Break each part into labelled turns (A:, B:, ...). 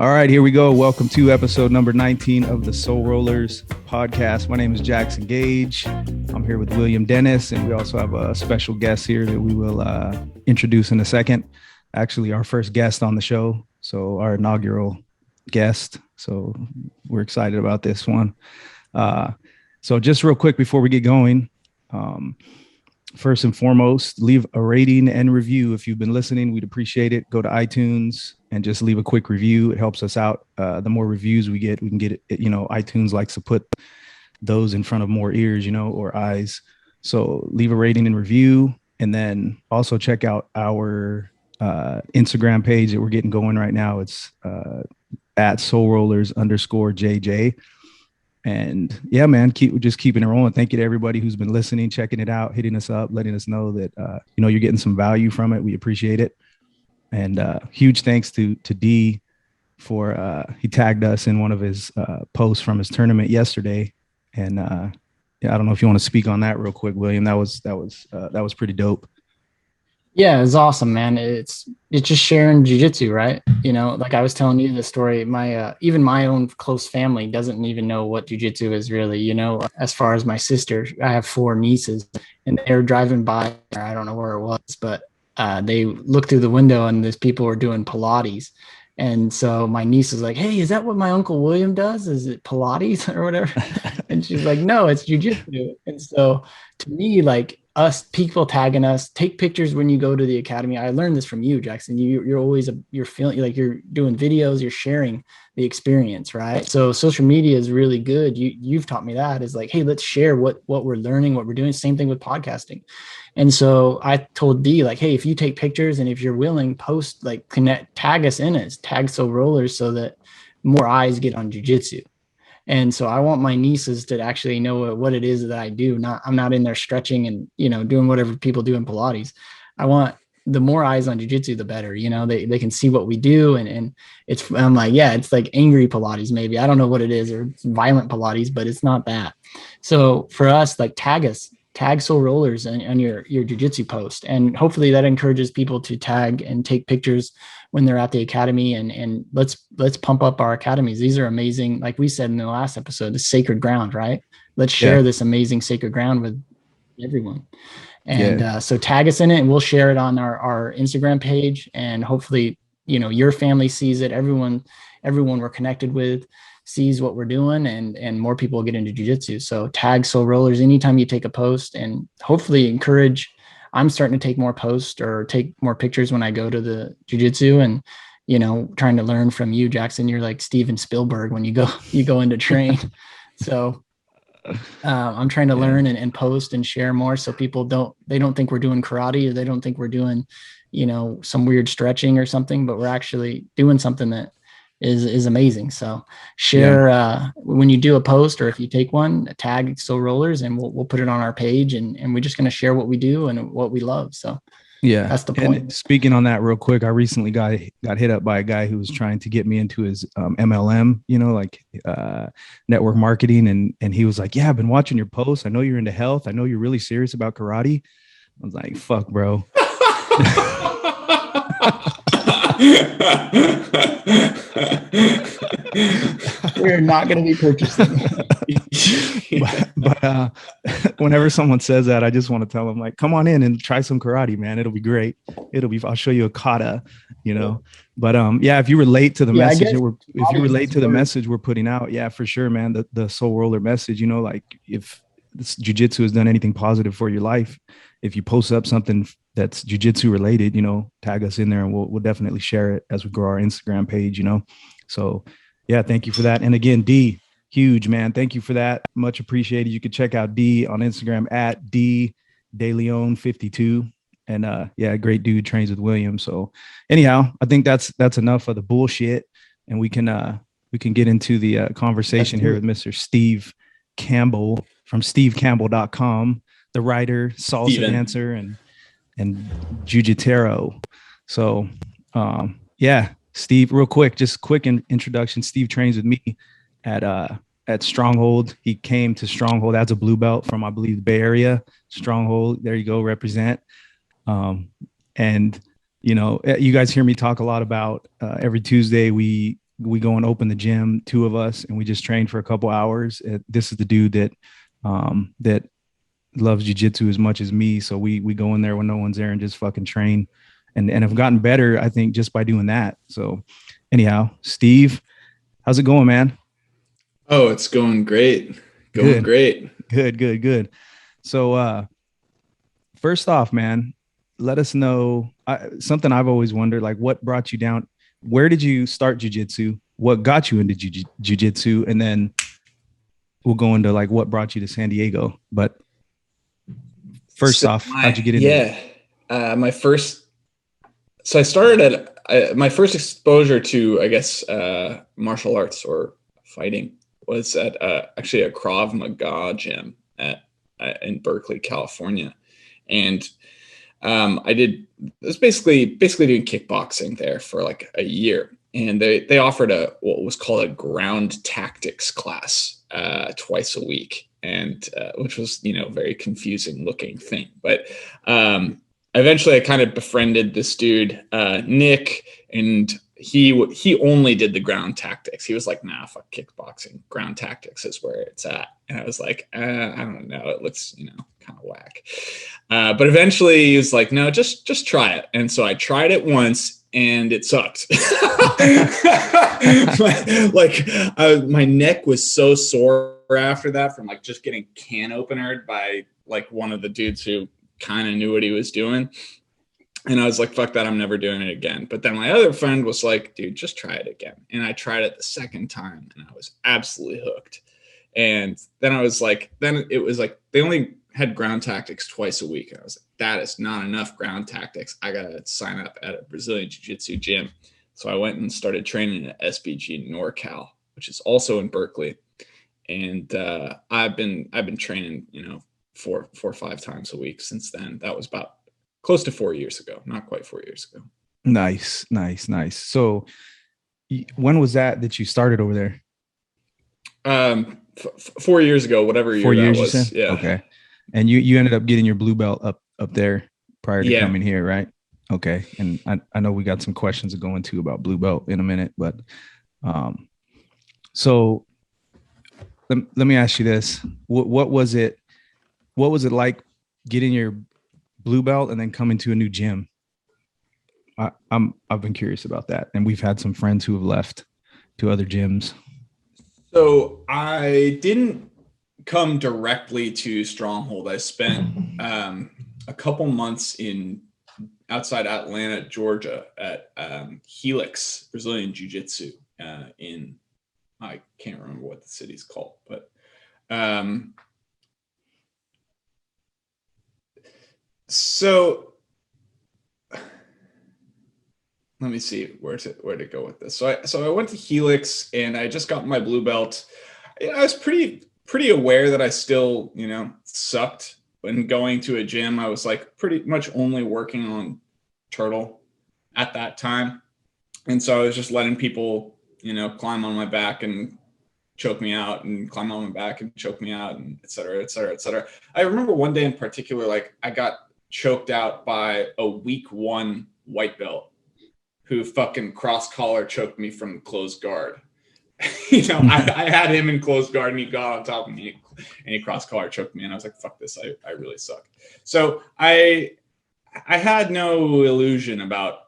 A: All right, here we go. Welcome to episode number 19 of the Soul Rollers podcast. My name is Jackson Gage. I'm here with William Dennis, and we also have a special guest here that we will introduce in a second. Actually, our first guest on the show, so our inaugural guest. So we're excited about this one. So just real quick before we get going, first and foremost, leave a rating and review. If you've been listening, we'd appreciate it. Go to iTunes and just leave a quick review. It helps us out. The more reviews we can get it. iTunes likes to put those in front of more ears, or eyes. So leave a rating and review. And then also check out our Instagram page that we're getting going right now. It's at soulrollers_JJ. And yeah, man, just keeping it rolling. Thank you to everybody who's been listening, checking it out, hitting us up, letting us know that, you're getting some value from it. We appreciate it. And huge thanks to D for he tagged us in one of his posts from his tournament yesterday. And I don't know if you want to speak on that real quick, William. That was pretty dope.
B: Yeah, it's awesome, man. It's just sharing jiu-jitsu, right? Like I was telling you the story, my even my own close family doesn't even know what jiu-jitsu is really, as far as my sister. I have 4 nieces and they were driving by, I don't know where it was, but they looked through the window and these people were doing Pilates. And so my niece was like, "Hey, is that what my Uncle William does? Is it Pilates or whatever?" And she's like, "No, it's jiu-jitsu." And so to me, like, us people tagging us, take pictures when you go to the academy. I learned this from you, Jackson. You're always you're feeling like you're doing videos, you're sharing the experience, right? So social media is really good. You've taught me that, is like, hey, let's share what we're learning, what we're doing. Same thing with podcasting. And so I told D, like, hey, if you take pictures and if you're willing, post, like, tag us in it, tag Soul Rollers, so that more eyes get on jiu-jitsu. And so I want my nieces to actually know what it is that I do. I'm not in there stretching and, doing whatever people do in Pilates. I want the more eyes on jiu-jitsu, the better. They can see what we do. And I'm like, yeah, it's like angry Pilates, maybe. I don't know what it is, or violent Pilates, but it's not that. So for us, like, tag Soul Rollers on your jiu-jitsu post. And hopefully that encourages people to tag and take pictures when they're at the academy, and let's pump up our academies. These are amazing. Like we said in the last episode, the sacred ground, right? Let's share this amazing sacred ground with everyone. And so tag us in it, and we'll share it on our Instagram page. And hopefully, your family sees it. Everyone we're connected with sees what we're doing, and more people get into jiu-jitsu. So tag Soul Rollers anytime you take a post, and hopefully encourage. I'm starting to take more posts or take more pictures when I go to the jiu-jitsu, and, trying to learn from you, Jackson. You're like Steven Spielberg when you go into train. So I'm trying to learn and post and share more, so people don't think we're doing karate, or they don't think we're doing, some weird stretching or something, but we're actually doing something that is amazing. So share when you do a post, or if you take one, tag Soul Rollers, and we'll put it on our page, and we're just going to share what we do and what we love. So that's the point.
A: And speaking on that real quick, I recently got hit up by a guy who was trying to get me into his MLM, network marketing. And he was like, "Yeah, I've been watching your posts. I know you're into health. I know you're really serious about karate." I was like, "Fuck, bro."
B: We're not going to be purchasing.
A: but whenever someone says that, I just want to tell them, like, come on in and try some karate, man. It'll be great. I'll show you a kata, But if you relate to the message, the message we're putting out, yeah, for sure, man. The Soul Roller message, like, if this jiu-jitsu has done anything positive for your life, if you post up something that's jiu-jitsu related, tag us in there, and we'll definitely share it as we grow our Instagram page, So yeah, thank you for that. And again, D, huge, man. Thank you for that. Much appreciated. You can check out D on Instagram at DDeLeon52. And great dude, trains with William. So anyhow, I think that's enough of the bullshit. And we can get into the conversation here with Mr. Steve Campbell from stevecampbell.com, the writer, salsa dancer, and jiu-jitero. So Steve, real quick, just quick introduction. Steve trains with me at Stronghold. He came to Stronghold as a blue belt from, I believe, the Bay Area. Stronghold, there you go, represent. And you guys hear me talk a lot about every Tuesday we we go and open the gym, two of us, and we just train for a couple hours. This is the dude that that loves jiu-jitsu as much as me. So we go in there when no one's there and just fucking train, and have gotten better, I think, just by doing that. So anyhow, Steve, how's it going, man?
C: Oh, it's going great.
A: Good. So first off, man, let us know something I've always wondered, like what brought you down? Where did you start jiu-jitsu? What got you into jiu-jitsu? And then we'll go into like what brought you to San Diego. But first off, how'd you get into it?
C: I started at my first exposure to, I guess, martial arts or fighting was at actually a Krav Maga gym in Berkeley, California. And I was basically doing kickboxing there for like a year. And they offered what was called a ground tactics class twice a week, and which was, very confusing looking thing. But eventually I kind of befriended this dude, Nick, and he only did the ground tactics. He was like, nah, fuck kickboxing. Ground tactics is where it's at. And I was like, I don't know. It looks, kind of whack. But eventually he was like, no, just try it. And so I tried it once and it sucked. My neck was so sore after that from like just getting can openered by like one of the dudes who kind of knew what he was doing. And I was like, fuck that, I'm never doing it again. But then my other friend was like, dude, just try it again. And I tried it the second time and I was absolutely hooked. And then it was like, they only had ground tactics twice a week. And I was like, that is not enough ground tactics. I got to sign up at a Brazilian Jiu-Jitsu gym. So I went and started training at SBG NorCal, which is also in Berkeley. And I've been training, 4 or 5 times a week since then. That was about close to 4 years ago, not quite 4 years ago.
A: Nice. So when was that you started over there?
C: 4 years ago, whatever year
A: 4 years
C: that was.
A: You said?
C: Yeah.
A: Okay. And you ended up getting your blue belt up there prior to coming here, right? Okay. And I know we got some questions to go into about blue belt in a minute, but so let me ask you this. What was it like getting your blue belt and then coming to a new gym? I've been curious about that. And we've had some friends who have left to other gyms.
C: So I didn't come directly to Stronghold. I spent a couple months outside Atlanta, Georgia at Helix Brazilian Jiu-Jitsu in, I can't remember what the city's called, but so let me see where to go with this. So I went to Helix and I just got my blue belt. I was pretty aware that I still, sucked when going to a gym. I was like pretty much only working on turtle at that time. And so I was just letting people, climb on my back and choke me out, and climb on my back and choke me out, and et cetera, et cetera, et cetera. I remember one day in particular, like I got choked out by a week 1 white belt who fucking cross collar choked me from closed guard. I had him in closed guard and he got on top of me and he cross collar choked me, and I was like, fuck this, I really suck. So I had no illusion about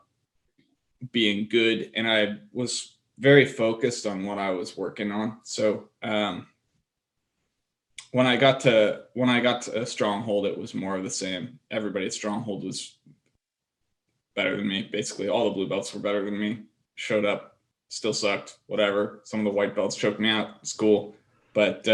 C: being good, and I was very focused on what I was working on. So when I got to Stronghold, it was more of the same. Everybody at Stronghold was better than me. Basically, all the blue belts were better than me. Showed up, still sucked, whatever. Some of the white belts choked me out. It's cool. But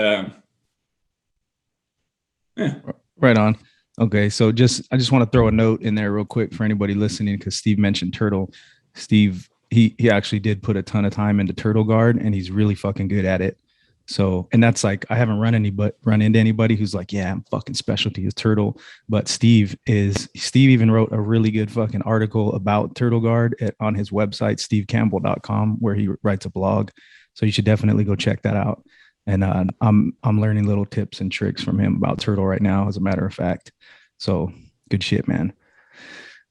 C: yeah.
A: Right on. Okay. So I just want to throw a note in there real quick for anybody listening, because Steve mentioned turtle. Steve, he actually did put a ton of time into turtle guard, and he's really fucking good at it. So, and that's like, I haven't run into anybody who's like, yeah, I'm fucking specialty is turtle. But Steve even wrote a really good fucking article about turtle guard on his website, stevecampbell.com, where he writes a blog. So you should definitely go check that out. And I'm learning little tips and tricks from him about turtle right now, as a matter of fact. So good shit, man.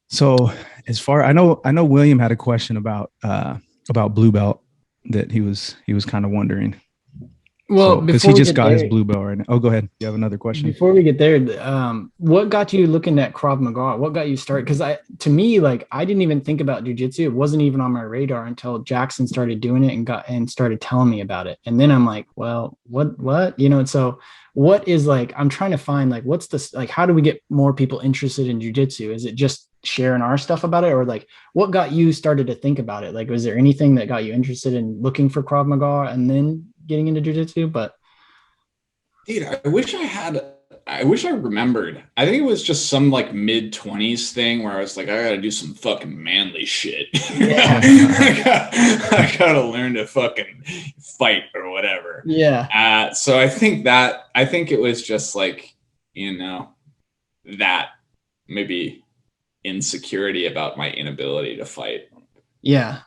A: So I know William had a question about blue belt. that he was kind of wondering.
B: Well,
A: because he just got his blue belt right now. Oh, go ahead. You have another question?
B: Before we get there, what got you looking at Krav Maga? What got you started? Because to me, like, I didn't even think about jujitsu. It wasn't even on my radar until Jackson started doing it and started telling me about it. And then I'm like, well, what? You know, and so what is, like, I'm trying to find, like, what's this, like, how do we get more people interested in jujitsu? Is it just sharing our stuff about it? Or, like, what got you started to think about it? Like, was there anything that got you interested in looking for Krav Maga and then getting into jujitsu? But
C: dude, I wish I remembered. I think it was just some like mid-20s thing where I was like, I gotta do some fucking manly shit.
B: Yeah.
C: I gotta learn to fucking fight or whatever.
B: Yeah.
C: So I think it was just like, you know, that maybe insecurity about my inability to fight.
B: Yeah.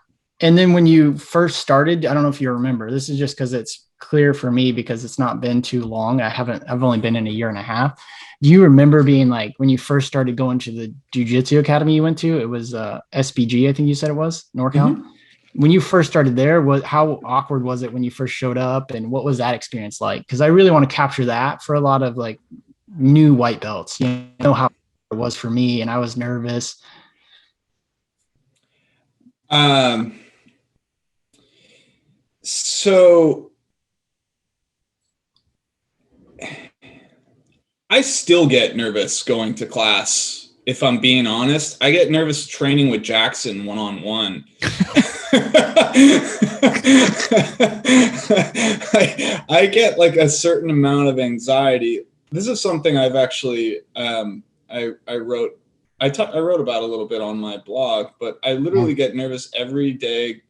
B: And then when you first started, I don't know if you remember, this is just because it's clear for me because it's not been too long. I've only been in a year and a half. Do you remember being like, when you first started going to the Jiu-Jitsu academy you went to, it was SBG, I think you said it was, NorCal. Mm-hmm. When you first started there, how awkward was it when you first showed up, and what was that experience like? Because I really want to capture that for a lot of like new white belts. You know how it was for me, and I was nervous.
C: So I still get nervous going to class. If I'm being honest, I get nervous training with Jackson one-on-one. I get like a certain amount of anxiety. This is something I've actually, I wrote about a little bit on my blog, but I literally get nervous every day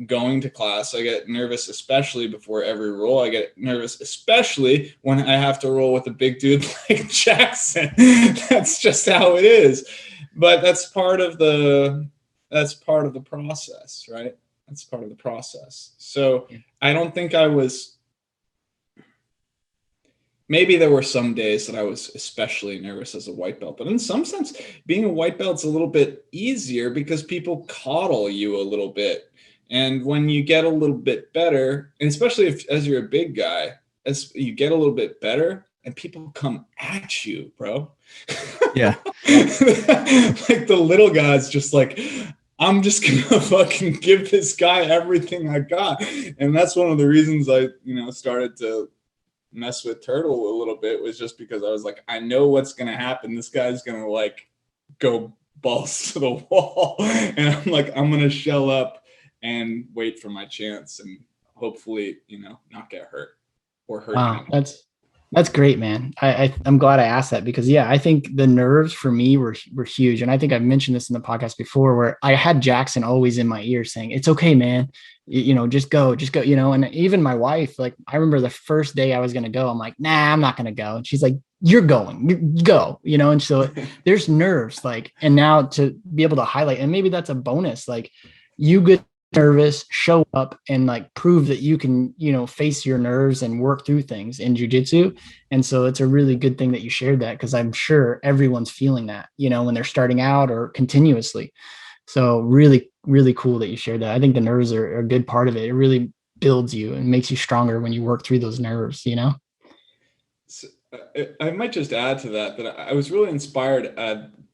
C: going to class. I get nervous, especially before every roll. I get nervous, especially when I have to roll with a big dude like Jackson. That's just how it is. But that's part of the process, right? That's part of the process. So I don't think maybe there were some days that I was especially nervous as a white belt, but in some sense, being a white belt's a little bit easier because people coddle you a little bit. And when you get a little bit better, and especially as you're a big guy, as you get a little bit better and people come at you, bro.
A: Yeah.
C: Like the little guy's just like, I'm just going to fucking give this guy everything I got. And that's one of the reasons I, started to mess with Turtle a little bit, was just because I was like, I know what's going to happen. This guy's going to like go balls to the wall. And I'm like, I'm going to shell up and wait for my chance and hopefully, not get hurt or hurt.
B: Wow, that's great, man. I'm glad I asked that because I think the nerves for me were huge. And I think I've mentioned this in the podcast before, where I had Jackson always in my ear saying, it's okay, man. Just go, and even my wife, like, I remember the first day I was going to go, I'm like, nah, I'm not going to go. And she's like, you're going, you go, and so there's nerves, like, and now to be able to highlight, and maybe that's a bonus, like, you get nervous, show up and like prove that you can, face your nerves and work through things in jiu-jitsu. And so it's a really good thing that you shared that, because I'm sure everyone's feeling that, when they're starting out or continuously. So really, really cool that you shared that. I think the nerves are a good part of it. It really builds you and makes you stronger when you work through those nerves,
C: So, I might just add to that I was really inspired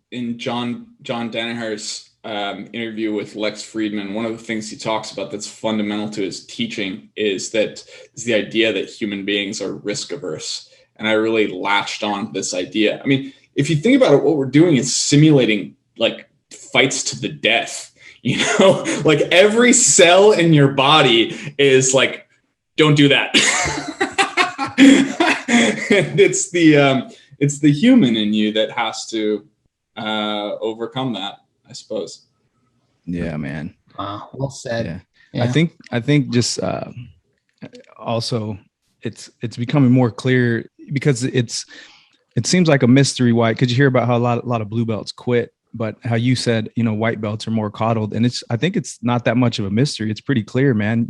C: in John Danaher's interview with Lex Friedman. One of the things he talks about that's fundamental to his teaching is the idea that human beings are risk averse. And I really latched on this idea. I mean, if you think about it, what we're doing is simulating like fights to the death, like every cell in your body is like, don't do that. And it's the human in you that has to overcome that, I suppose.
A: Yeah, man.
B: Well said.
A: Yeah. I think just also it's becoming more clear, because it seems like a mystery why, because you hear about how a lot of blue belts quit, but how you said, white belts are more coddled, and I think it's not that much of a mystery. It's pretty clear, man.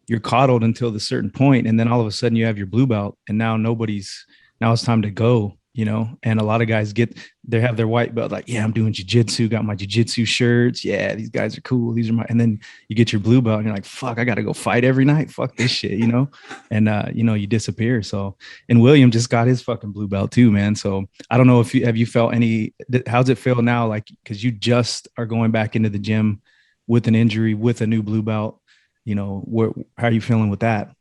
A: You're coddled until the certain point, and then all of a sudden you have your blue belt, and now it's time to go. and a lot of guys they have their white belt, like, yeah, I'm doing jiu-jitsu, got my jiu-jitsu shirts. Yeah, these guys are cool. These are and then you get your blue belt and you're like, fuck, I got to go fight every night. Fuck this shit, and, you disappear. So, and William just got his fucking blue belt too, man. So I don't know if have you felt how's it feel now? Like, cause you just are going back into the gym with an injury, with a new blue belt, how are you feeling with that?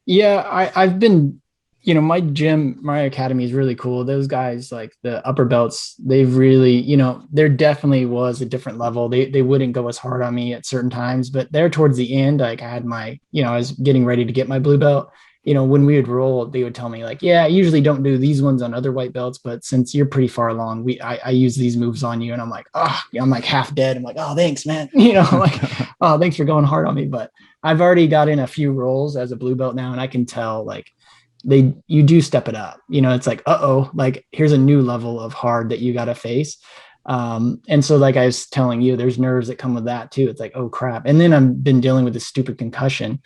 B: Yeah, I've been, my gym, my academy is really cool. Those guys, like the upper belts, they've really, there definitely was a different level. They wouldn't go as hard on me at certain times, but there towards the end, like I had I was getting ready to get my blue belt. When we would roll, they would tell me like, yeah, I usually don't do these ones on other white belts, but since you're pretty far along, I use these moves on you. And I'm like, oh, I'm like half dead. I'm like, oh, thanks, man. Like, oh, thanks for going hard on me. But I've already got in a few rolls as a blue belt now, and I can tell like you do step it up. It's like, like here's a new level of hard that you got to face. And so like I was telling you, there's nerves that come with that too. It's like, oh crap. And then I've been dealing with this stupid concussion.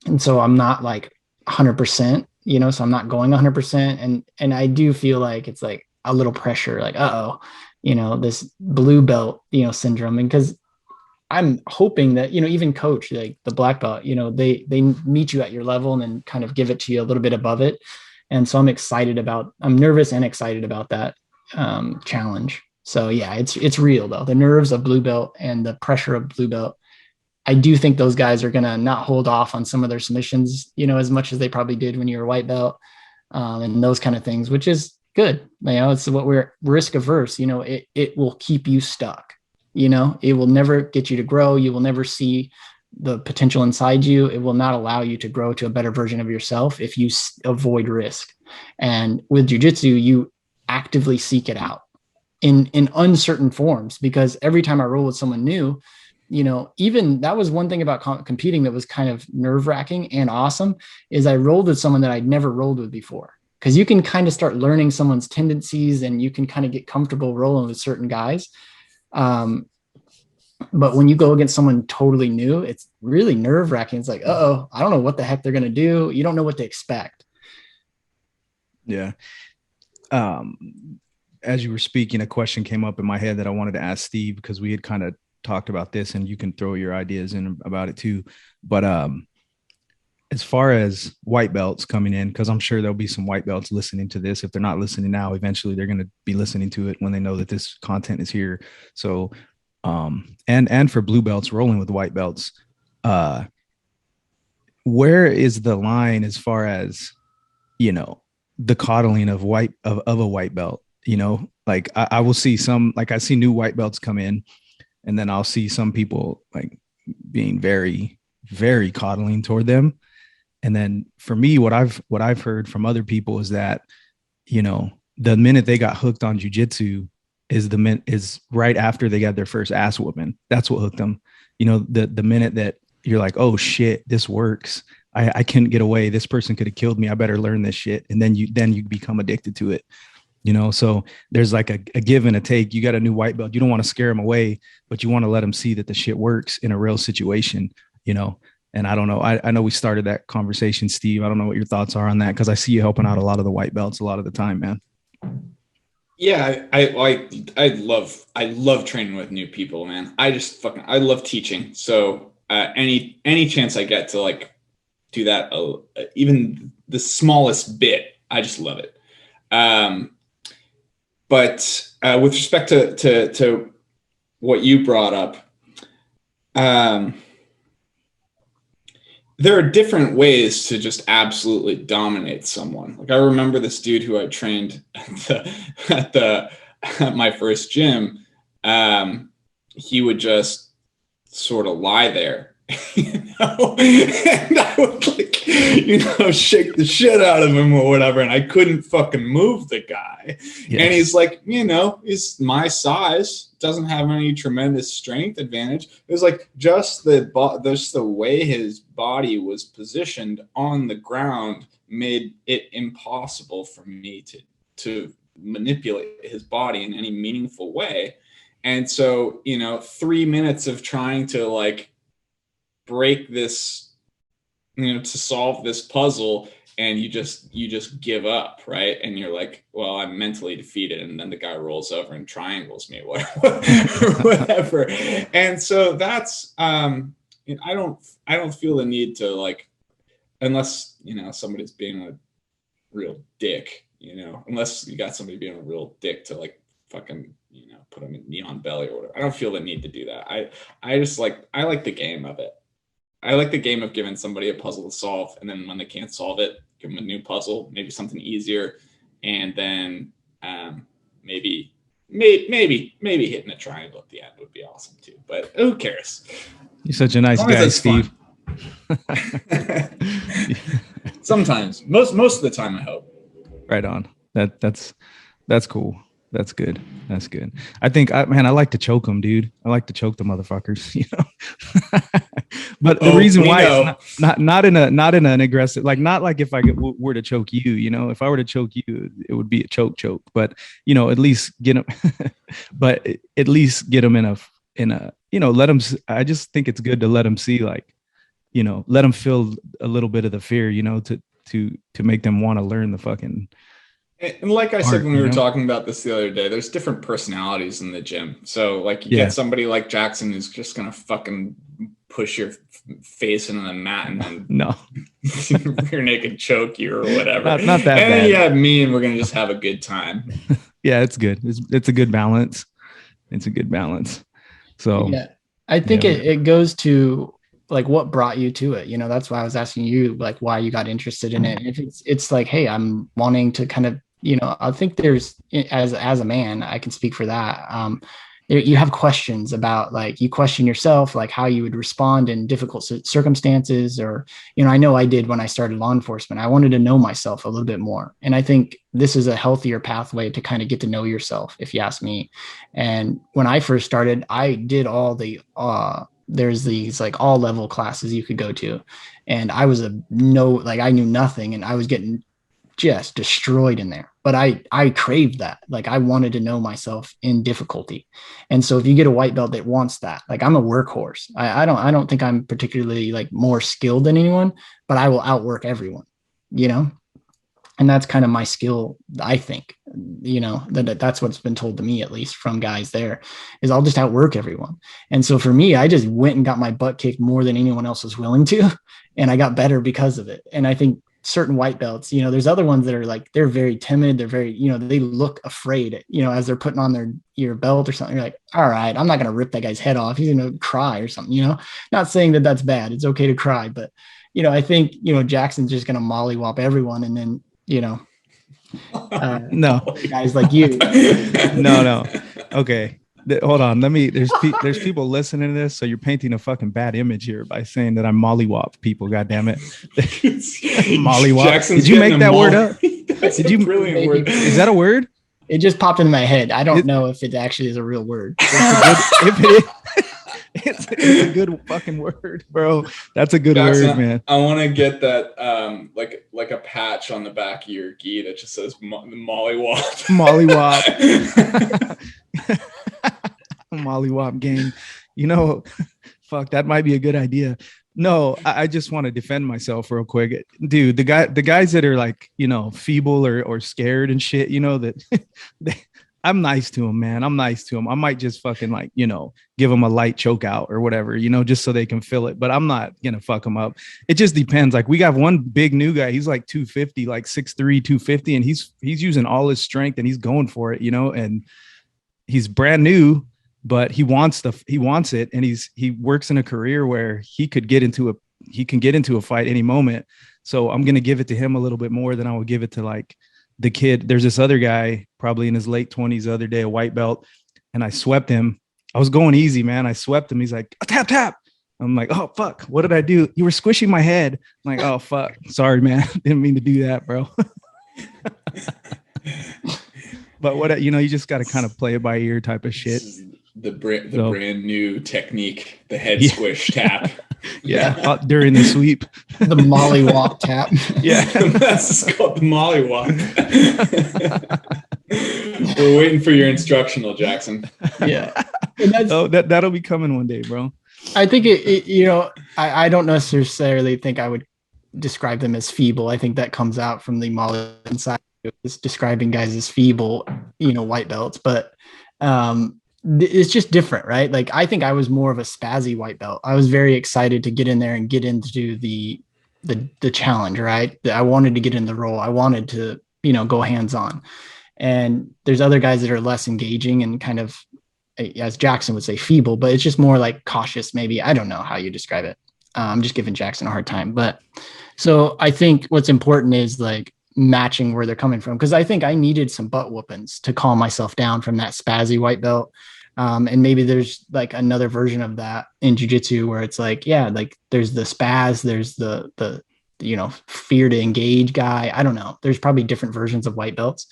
B: And so I'm not like 100%, so I'm not going 100%. And I do feel like it's like a little pressure, like, this blue belt, syndrome. And because I'm hoping that, even coach, like the black belt, they meet you at your level and then kind of give it to you a little bit above it. And so I'm nervous and excited about that challenge. So yeah, it's real though. The nerves of blue belt and the pressure of blue belt. I do think those guys are going to not hold off on some of their submissions, as much as they probably did when you were a white belt, and those kind of things, which is good. It's what we're risk averse. It will keep you stuck. It will never get you to grow. You will never see the potential inside you. It will not allow you to grow to a better version of yourself if you avoid risk. And with jiu-jitsu, you actively seek it out in uncertain forms, because every time I roll with someone new, even that was one thing about competing that was kind of nerve-wracking and awesome, is I rolled with someone that I'd never rolled with before. Because you can kind of start learning someone's tendencies and you can kind of get comfortable rolling with certain guys. But when you go against someone totally new, it's really nerve-wracking. It's like, I don't know what the heck they're going to do. You don't know what to expect.
A: Yeah. As you were speaking, a question came up in my head that I wanted to ask Steve, because we had kind of talked about this, and you can throw your ideas in about it too. But as far as white belts coming in, because I'm sure there'll be some white belts listening to this. If they're not listening now, eventually they're going to be listening to it when they know that this content is here. So and for blue belts rolling with white belts, where is the line as far as the coddling of a white belt? Like I will see some, like I see new white belts come in, and then I'll see some people like being very, very coddling toward them. And then for me, what I've heard from other people is that, the minute they got hooked on jiu-jitsu is right after they got their first ass whooping. That's what hooked them. The minute that you're like, oh shit, this works. I couldn't get away. This person could have killed me. I better learn this shit. And then you become addicted to it. So there's like a give and a take. You got a new white belt. You don't want to scare them away, but you want to let them see that the shit works in a real situation, and I don't know. I know we started that conversation, Steve. I don't know what your thoughts are on that, because I see you helping out a lot of the white belts a lot of the time, man.
C: Yeah, I love training with new people, man. I love teaching. So any chance I get to like do that, even the smallest bit, I just love it. But with respect to what you brought up, there are different ways to just absolutely dominate someone. Like I remember this dude who I trained at my first gym. He would just sort of lie there, and I would like, shake the shit out of him or whatever. And I couldn't fucking move the guy. Yeah. And he's like, he's my size, doesn't have any tremendous strength advantage. It was like just the way his body was positioned on the ground made it impossible for me to manipulate his body in any meaningful way. And so, 3 minutes of trying to like break this, to solve this puzzle, and you just give up, right? And you're like, well, I'm mentally defeated, and then the guy rolls over and triangles me, whatever. And so that's I don't feel the need to, like, unless somebody's being a real dick, unless you got somebody being a real dick to, like, fucking put them in neon belly or whatever. I don't feel the need to do that. I like the game of it. I like the game of giving somebody a puzzle to solve, and then when they can't solve it, give them a new puzzle, maybe something easier, and then maybe hitting a triangle at the end would be awesome too. But who cares?
A: You're such a nice guy, Steve.
C: Sometimes, most of the time, I hope.
A: Right on. That's cool. That's good. That's good. I think, I like to choke them, dude. I like to choke the motherfuckers, But the reason why it's not in an aggressive, like, not like if I were to choke you, if I were to choke you, it would be a choke. But at least get them. But at least get them in a let them. I just think it's good to let them see, like, let them feel a little bit of the fear, to make them want to learn the fucking.
C: And like I said, when we were talking about this the other day, there's different personalities in the gym. So, like, you get somebody like Jackson who's just going to fucking push your face into the mat and then rear naked choke you or whatever.
A: Not that
C: and
A: bad.
C: then you have me, and we're going to just have a good time.
A: Yeah, it's good. It's a good balance. It's a good balance. So,
B: yeah, I think it goes to, like, what brought you to it. That's why I was asking you, like, why you got interested in it. If it's like, hey, I'm wanting to kind of, I think there's, as a man, I can speak for that. You have questions about, like, you question yourself, like how you would respond in difficult circumstances, or, I know I did when I started law enforcement. I wanted to know myself a little bit more. And I think this is a healthier pathway to kind of get to know yourself, if you ask me. And when I first started, I did all the, there's these, like, all level classes you could go to. And I was I knew nothing, and I was getting just destroyed in there. But I craved that. Like, I wanted to know myself in difficulty. And so if you get a white belt that wants that, like, I'm a workhorse. I don't think I'm particularly, like, more skilled than anyone, but I will outwork everyone, and that's kind of my skill. I think, that's what's been told to me, at least from guys there, is I'll just outwork everyone. And so for me, I just went and got my butt kicked more than anyone else was willing to. And I got better because of it. And I think certain white belts, there's other ones that are, like, they're very timid. They're very, they look afraid, as they're putting on your belt or something. You're like, all right, I'm not going to rip that guy's head off. He's going to cry or something, not saying that that's bad. It's okay to cry. But, I think, Jackson's just going to mollywop everyone. And then,
A: no
B: guys like you.
A: No. Okay. Hold on. There's people listening to this. So you're painting a fucking bad image here by saying that I'm mollywop people. God damn it. Mollywop. Did you make that word up?
C: Did you brilliant word?
A: Is that a word?
B: It just popped into my head. I don't know if it actually is a real word.
A: If it is, it's a good fucking word, bro. That's a good
C: Jackson,
A: word, man.
C: I want to get that like a patch on the back of your gi that just says Mollywop.
A: Mollywop. Mollywop gang. Fuck, that might be a good idea. No, I just want to defend myself real quick. Dude, the guys that are, like, feeble or scared and shit, that I'm nice to them, man. I'm nice to them. I might just fucking, like, give them a light choke out or whatever, just so they can feel it. But I'm not going to fuck them up. It just depends. Like, we got one big new guy. He's like 250, like 6'3", 250. And he's using all his strength and he's going for it, and he's brand new, but he wants it. And he works in a career where he can get into a fight any moment. So I'm going to give it to him a little bit more than I would give it to, like, the kid. There's this other guy probably in his late 20s the other day, a white belt, and I swept him. I was going easy, man. I swept him. He's like, tap. I'm like, oh, fuck. What did I do? You were squishing my head. I'm like, oh, fuck. Sorry, man. Didn't mean to do that, bro. But what, you just got to kind of play it by ear type of shit.
C: The brand new technique, the head squish tap.
A: Yeah, during the sweep.
B: The mollywop tap.
A: Yeah.
C: That's called the mollywop. We're waiting for your instructional, Jackson.
B: Yeah.
A: That'll be coming one day, bro.
B: I think I don't necessarily think I would describe them as feeble. I think that comes out from the Mollywopping side, is describing guys as feeble, white belts. But it's just different, right? Like I think I was more of a spazzy white belt. I was very excited to get in there and get into the challenge, right? I wanted to get in the role. I wanted to, go hands on. And there's other guys that are less engaging and kind of, as Jackson would say, feeble, but it's just more like cautious, maybe. I don't know how you describe it. I'm just giving Jackson a hard time. But so I think what's important is like matching where they're coming from. Cause I think I needed some butt whoopings to calm myself down from that spazzy white belt. And maybe there's like another version of that in jiu-jitsu where it's like, yeah, like there's the spaz, there's the fear to engage guy. I don't know. There's probably different versions of white belts.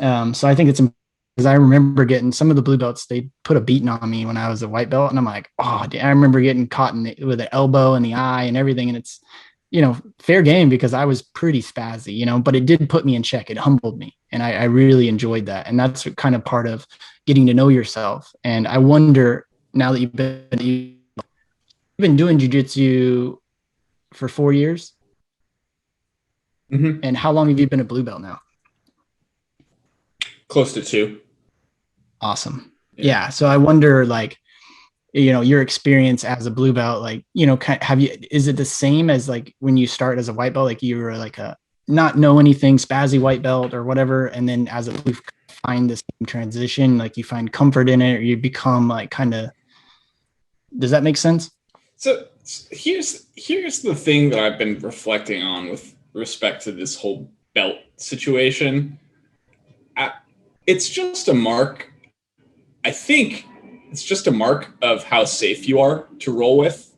B: So I think it's because I remember getting some of the blue belts, they put a beating on me when I was a white belt. And I'm like, oh, I remember getting caught with an elbow in the eye and everything. And it's, fair game because I was pretty spazzy, but it did put me in check. It humbled me. And I really enjoyed that. And that's kind of part of getting to know yourself. And I wonder now that you've been doing jiu-jitsu for 4 years.
C: Mm-hmm.
B: And how long have you been a blue belt now?
C: Close to 2.
B: Awesome. Yeah. So I wonder, like, your experience as a blue belt, like, is it the same as like when you start as a white belt, like you were like a not know anything spazzy white belt or whatever. And then as a blue, find this transition, like you find comfort in it, or you become like does that make sense?
C: So here's the thing that I've been reflecting on with respect to this whole belt situation. It's just a mark. I think it's just a mark of how safe you are to roll with.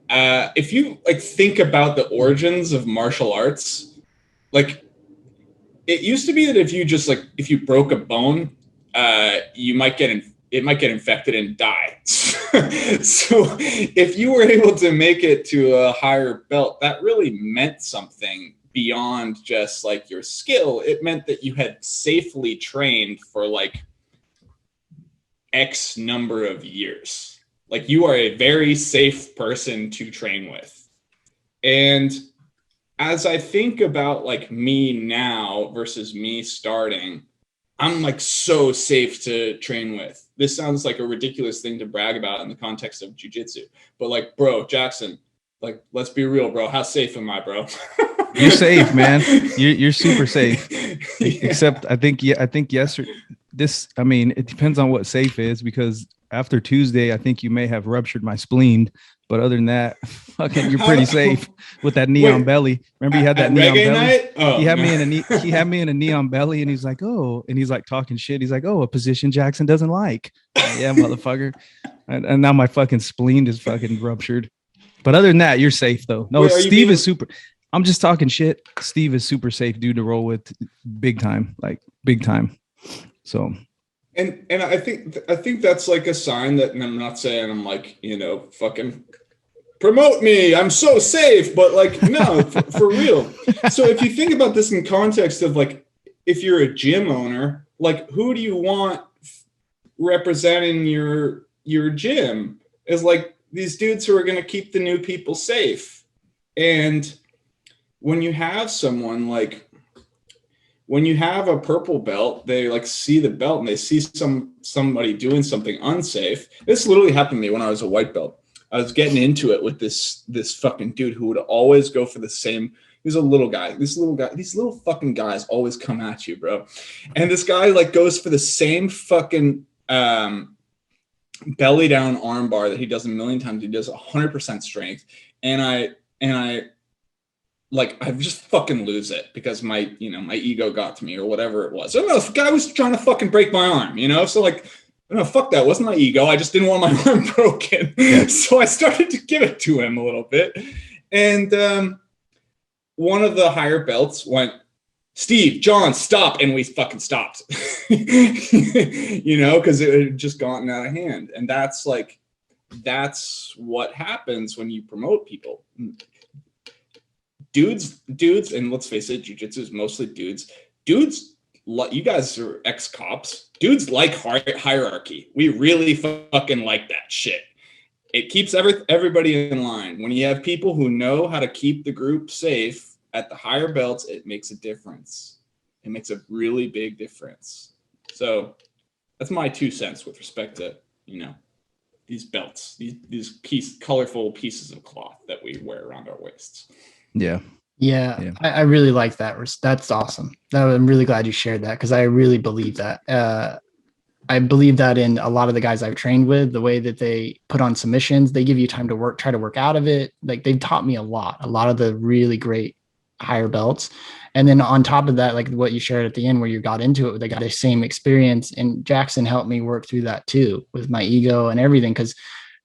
C: If you like think about the origins of martial arts, like it used to be that if you broke a bone, it might get infected and die. So if you were able to make it to a higher belt, that really meant something beyond just like your skill. It meant that you had safely trained for like X number of years. Like you are a very safe person to train with. And as I think about like me now versus me starting, I'm like so safe to train with. This sounds like a ridiculous thing to brag about in the context of jiu-jitsu, but like, bro, Jackson, like, let's be real, bro. How safe am I, bro?
A: You're safe, man. You're super safe. Except I think yesterday, it depends on what safe is, because after Tuesday, I think you may have ruptured my spleen. But other than that, fucking, you're pretty safe with that knee on belly. Remember, you had that knee on belly.
C: Night? Oh,
A: he had me in a knee on belly, and he's like, oh, and he's like talking shit. He's like, oh, a position Jackson doesn't like. Yeah, motherfucker. And now my fucking spleen is fucking ruptured. But other than that, you're safe though. No, Steve is super. I'm just talking shit. Steve is super safe dude to roll with, big time. So.
C: And I think that's like a sign that, and I'm not saying I'm like, fucking promote me, I'm so safe, but like, no, for real. So if you think about this in context of like, if you're a gym owner, like who do you want representing your gym? Is like these dudes who are going to keep the new people safe. And when you have someone like, when you have a purple belt, they like see the belt and they see somebody doing something unsafe. This literally happened to me when I was a white belt. I was getting into it with this fucking dude who would always go for the same. He's a little guy. These little fucking guys always come at you, bro. And this guy like goes for the same fucking belly down arm bar that he does a million times. He does 100% strength. And I like, I just fucking lose it because my ego got to me or whatever it was. I don't know. The guy was trying to fucking break my arm, So like, no, fuck that. It wasn't my ego. I just didn't want my arm broken. Yeah. So I started to give it to him a little bit. And one of the higher belts went, Steve, John, stop. And we fucking stopped, because it had just gotten out of hand. And that's what happens when you promote people. Dudes, and let's face it, jiu-jitsu is mostly dudes. Dudes, you guys are ex-cops. Dudes like hierarchy. We really fucking like that shit. it keeps everybody in line. When you have people who know how to keep the group safe at the higher belts, it makes a difference. It makes a really big difference. So that's my 2 cents with respect to, these belts, these colorful pieces of cloth that we wear around our waists.
A: Yeah.
B: Yeah. I really like that. That's awesome. I'm really glad you shared that, because I really believe that. I believe that in a lot of the guys I've trained with, the way that they put on submissions, they give you time to try to work out of it. Like, they've taught me a lot of the really great higher belts. And then on top of that, like what you shared at the end where you got into it, they got the same experience. And Jackson helped me work through that too, with my ego and everything. Cause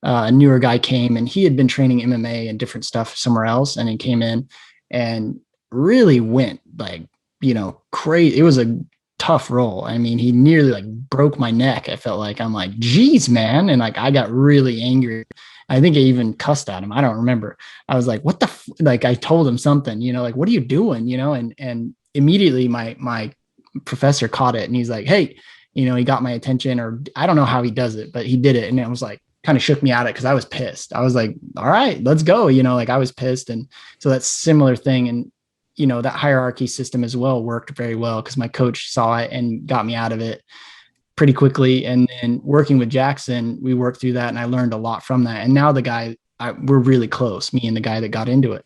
B: a newer guy came and he had been training MMA and different stuff somewhere else. And he came in and really went like, crazy. It was a tough role. I mean, he nearly like broke my neck. I felt like, I'm like, geez, man. And like, I got really angry. I think I even cussed at him. I don't remember. I was like, what the, like, I told him something, like, what are you doing? And immediately my professor caught it and he's like, hey, he got my attention, or I don't know how he does it, but he did it. And it was like, kind of shook me out of it, because I was pissed. I was like, all right, let's go. Like I was pissed. And so that's similar thing. And, that hierarchy system as well worked very well, because my coach saw it and got me out of it pretty quickly. And then working with Jackson, we worked through that and I learned a lot from that. And now the guy, we're really close, me and the guy that got into it,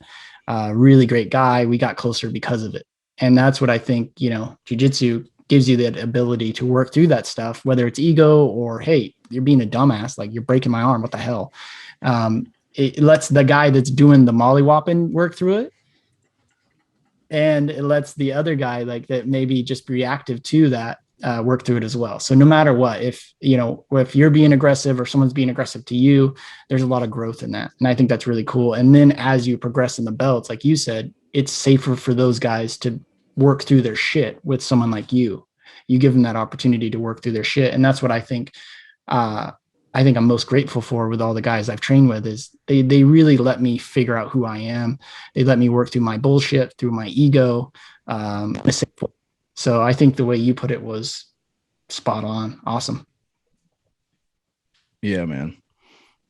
B: really great guy. We got closer because of it. And that's what I think, jiu-jitsu gives you that ability to work through that stuff, whether it's ego or, hey, you're being a dumbass, like you're breaking my arm, what the hell? It lets the guy that's doing the mollywopping work through it. And it lets the other guy like that maybe just reactive to that work through it as well. So no matter what, if you're being aggressive or someone's being aggressive to you, there's a lot of growth in that. And I think that's really cool. And then as you progress in the belts, like you said, it's safer for those guys to work through their shit with someone like you. You give them that opportunity to work through their shit. And that's what I think I'm most grateful for with all the guys I've trained with, is they really let me figure out who I am. They let me work through my bullshit, through my ego. So I think the way you put it was spot on. Awesome.
A: Yeah, man.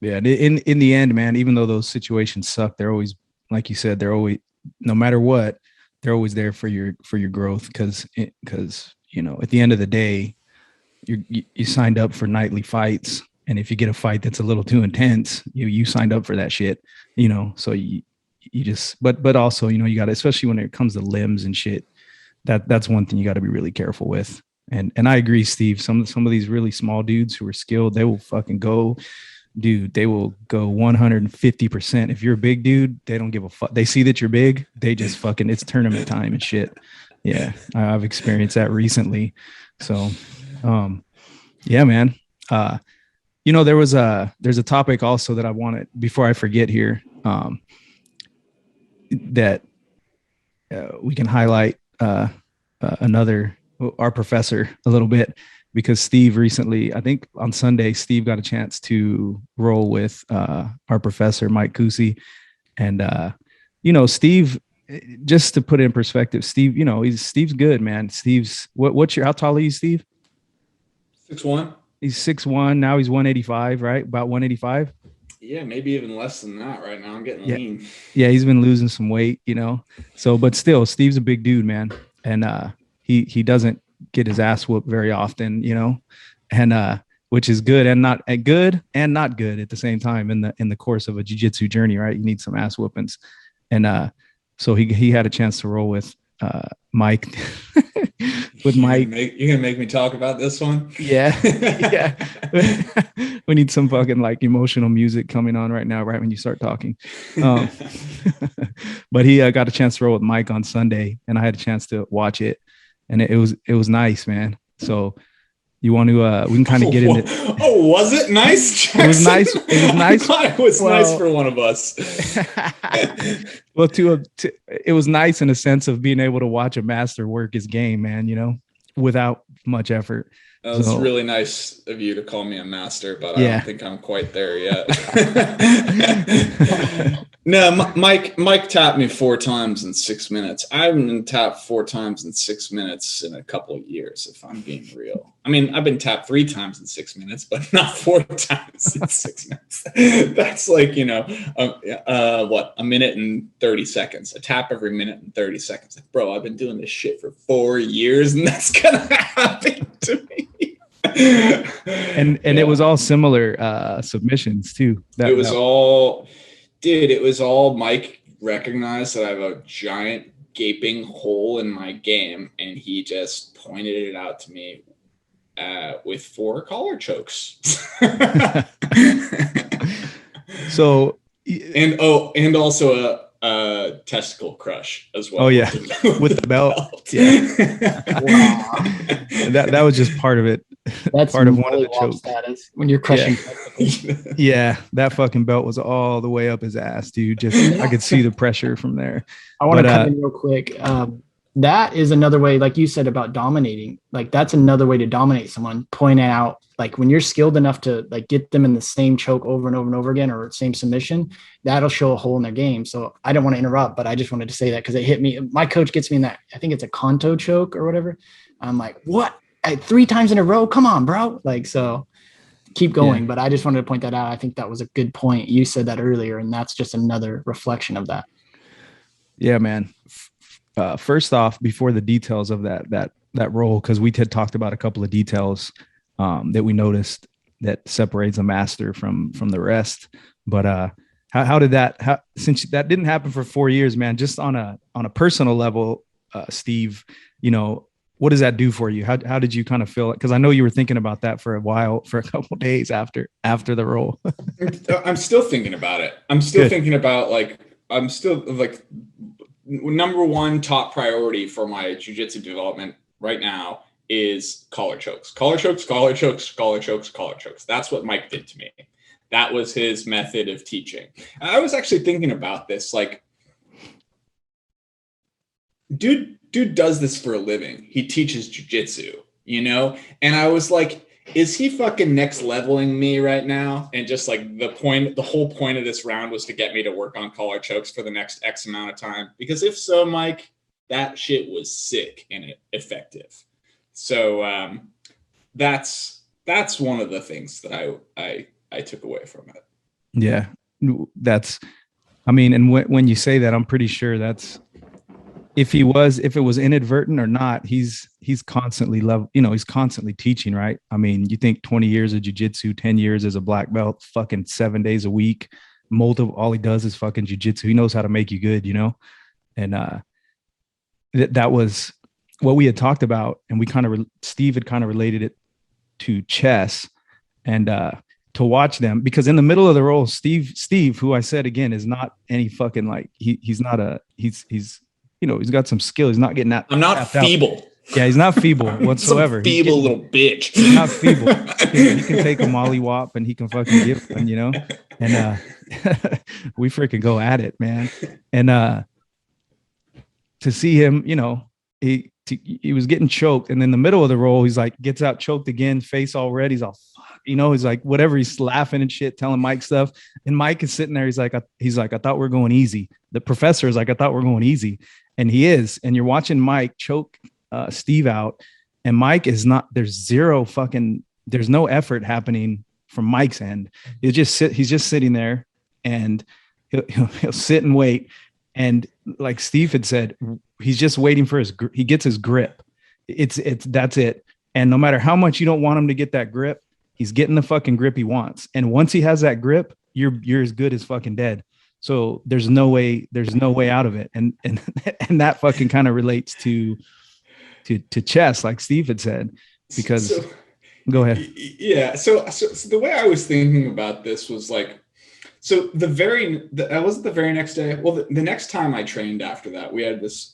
A: Yeah. In the end, man, even though those situations suck, they're always, like you said, they're always, no matter what, they're always there for your growth. Cause at the end of the day, you signed up for nightly fights. And if you get a fight that's a little too intense, you signed up for that shit, so you just, but also, you got to, especially when it comes to limbs and shit, that's one thing you got to be really careful with. And I agree, Steve, some of these really small dudes who are skilled, they will fucking go, dude, they will go 150%. If you're a big dude, they don't give a fuck. They see that you're big. They just fucking, it's tournament time and shit. Yeah. I've experienced that recently. So, yeah, man. There's a topic also that I wanted, before I forget here, that we can highlight our professor a little bit, because Steve recently, I think on Sunday, Steve got a chance to roll with our professor, Mike Kusi. And, Steve, just to put it in perspective, Steve, Steve's good, man. Steve's, how tall are you, Steve?
C: 6'1".
A: He's 6'1". Now he's 185, right? About 185.
C: Yeah, maybe even less than that right now. I'm getting lean.
A: Yeah, he's been losing some weight, So, but still, Steve's a big dude, man. And he doesn't get his ass whooped very often, and which is good and not good at the same time in the course of a jiu-jitsu journey, right? You need some ass whoopings. And so he had a chance to roll with Mike. With Mike,
C: you're gonna make me talk about this one.
A: Yeah. We need some fucking like emotional music coming on right now, right when you start talking. But he got a chance to roll with Mike on Sunday, and I had a chance to watch it, and it was nice, man. So you want to we can kind of get into.
C: Oh, was it nice, Jackson?
A: It was nice. It was nice.
C: It was nice for one of us.
A: Well, it was nice in a sense of being able to watch a master work his game, man, without much effort.
C: That was really nice of you to call me a master, but
A: yeah.
C: I don't think I'm quite there yet. No, Mike tapped me 4 times in 6 minutes. I haven't been tapped 4 times in 6 minutes in a couple of years, if I'm being real. I mean, I've been tapped 3 times in 6 minutes, but not 4 times in 6 minutes. That's like, a minute and 30 seconds. A tap every minute and 30 seconds. Like, bro, I've been doing this shit for 4 years, and that's gonna happen to me.
A: And it was all similar submissions too.
C: It was all Mike recognized that I have a giant gaping hole in my game, and he just pointed it out to me with 4 collar chokes.
A: So,
C: and also a testicle crush as well.
A: Oh yeah, with the belt. Yeah. Wow. That was just part of it.
B: That's
A: part of one of the chokes.
B: Status when you're crushing.
A: Yeah, that fucking belt was all the way up his ass, dude. Just I could see the pressure from there.
B: I want to come in real quick. That is another way, like you said about dominating. Like that's another way to dominate someone. Point out, like when you're skilled enough to like get them in the same choke over and over and over again, or same submission, that'll show a hole in their game. So I don't want to interrupt, but I just wanted to say that because it hit me. My coach gets me in that. I think it's a Kanto choke or whatever. I'm like, what? 3 times in a row? Come on, bro. Like, so keep going. Yeah. But I just wanted to point that out. I think that was a good point. You said that earlier, and that's just another reflection of that.
A: Yeah, man. First off, before the details of that role, because we had talked about a couple of details that we noticed that separates a master from the rest. But how did that? Since that didn't happen for 4 years, man, just on a personal level, Steve, what does that do for you? How did you kind of feel it? Because I know you were thinking about that for a while, for a couple of days after the role.
C: I'm still thinking about it. I'm still thinking about number one top priority for my jiu-jitsu development right now is collar chokes. Collar chokes, collar chokes, collar chokes, collar chokes. That's what Mike did to me. That was his method of teaching. And I was actually thinking about this, like, dude does this for a living. He teaches jiu-jitsu, And I was like, is he fucking next leveling me right now? And just like the whole point of this round was to get me to work on collar chokes for the next X amount of time. Because if so, Mike, that shit was sick and effective. So that's one of the things that I took away from it.
A: Yeah, and when you say that, I'm pretty sure that's, if it was inadvertent or not, he's constantly he's constantly teaching, right? I mean, you think 20 years of jiu-jitsu, 10 years as a black belt, fucking 7 days a week, all he does is fucking jiu-jitsu. He knows how to make you good, And that was what we had talked about, and Steve had kind of related it to chess, and to watch them, because in the middle of the role, Steve, who I said again is not any fucking like he's got some skill. He's not getting that.
C: I'm not feeble.
A: Out. Yeah, he's not feeble whatsoever.
C: Some feeble little bitch.
A: He's not feeble. He can take a Mollywop and he can fucking give one, And we freaking go at it, man. And to see him, he was getting choked, and in the middle of the roll, he's like, gets out choked again, face all red. He's all, fuck, he's like, whatever. He's laughing and shit, telling Mike stuff. And Mike is sitting there. He's like, I thought we were going easy. The professor is like, I thought we were going easy. And he is. And you're watching Mike choke Steve out, and Mike is not, there's no effort happening from Mike's end. He's just sitting there, and he'll sit and wait. And like Steve had said, he's just waiting for he gets his grip. That's it. And no matter how much you don't want him to get that grip, he's getting the fucking grip he wants. And once he has that grip, you're as good as fucking dead. So there's no way out of it. And that fucking kind of relates to chess, like Steve had said, because go ahead.
C: Yeah. So the way I was thinking about this was like, so that wasn't the very next day. Well, the next time I trained after that, we had this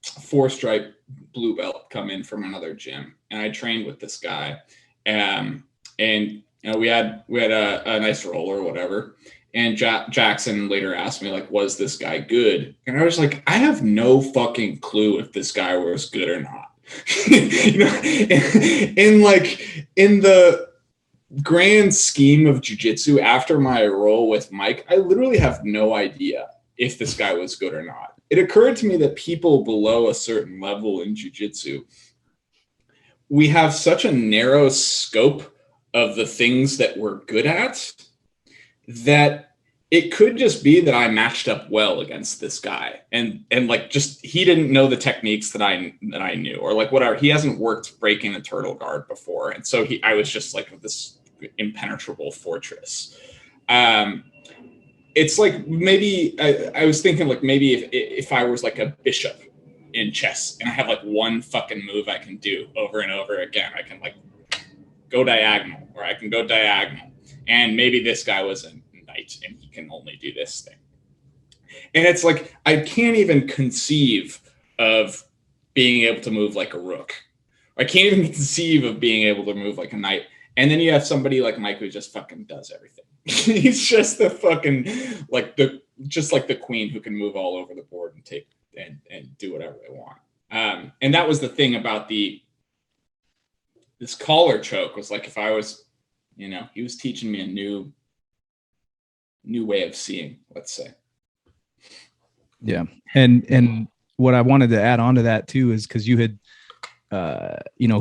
C: 4-stripe blue belt come in from another gym, and I trained with this guy, and we had a nice roll or whatever. And Jackson later asked me, like, was this guy good? And I was like, I have no fucking clue if this guy was good or not. And like in the grand scheme of jiu-jitsu, after my role with Mike, I literally have no idea if this guy was good or not. It occurred to me that people below a certain level in jiu-jitsu, we have such a narrow scope of the things that we're good at that it could just be that I matched up well against this guy, and like, just he didn't know the techniques that I knew, or like whatever. He hasn't worked breaking a turtle guard before, and so I was just like this impenetrable fortress. It's like, maybe I was thinking, like, maybe if I was like a bishop in chess and I have like one fucking move I can do over and over again, I can like go diagonal, or I can go diagonal, and maybe this guy was a knight and he can only do this thing. And it's like, I can't even conceive of being able to move like a rook. I can't even conceive of being able to move like a knight. And then you have somebody like Mike who just fucking does everything. He's just the fucking, like, just like the queen who can move all over the board and take and do whatever they want. And that was the thing about this collar choke, was like, if I was, he was teaching me a new way of seeing, let's say.
A: Yeah. And what I wanted to add on to that too is, because you had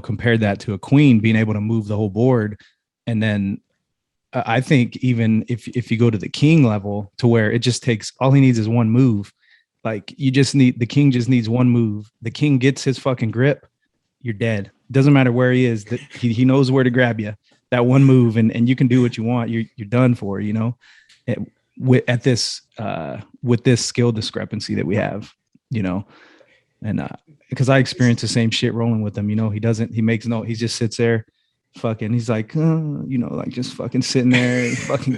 A: compared that to a queen being able to move the whole board. And then I think even if you go to the king level, to where it just takes, all he needs is one move. Like, the king just needs one move. The king gets his fucking grip, you're dead. Doesn't matter where he is, that he knows where to grab you. That one move, and you can do what you want. You're done for, with this skill discrepancy that we have, and because I experienced the same shit rolling with him. He just sits there, fucking, he's like, like, just fucking sitting there, and fucking,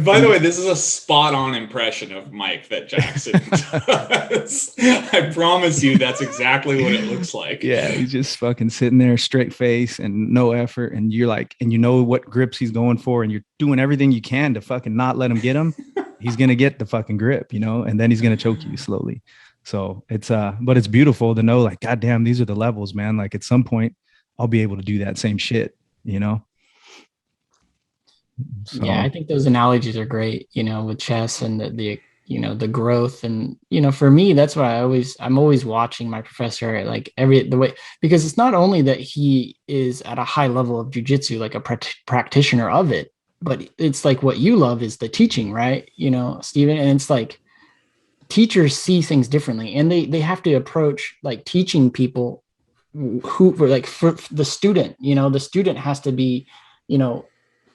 C: By the way, this is a spot on impression of Mike that Jackson does. I promise you, that's exactly what it looks like.
A: Yeah, he's just fucking sitting there, straight face and no effort, and you're like, and you know what grips he's going for, and you're doing everything you can to fucking not let him get him. He's gonna get the fucking grip, and then he's gonna choke you slowly. So it's but it's beautiful to know, like, goddamn, these are the levels, man. Like, at some point I'll be able to do that same shit, So.
B: Yeah, I think those analogies are great, with chess and the the growth. And, for me, that's why I'm always watching my professor, like, the way, because it's not only that he is at a high level of jiu-jitsu, like a practitioner of it, but it's like, what you love is the teaching, right? Steven, and it's like, teachers see things differently, and they have to approach, like, teaching people who, like, for the student, the student has to be,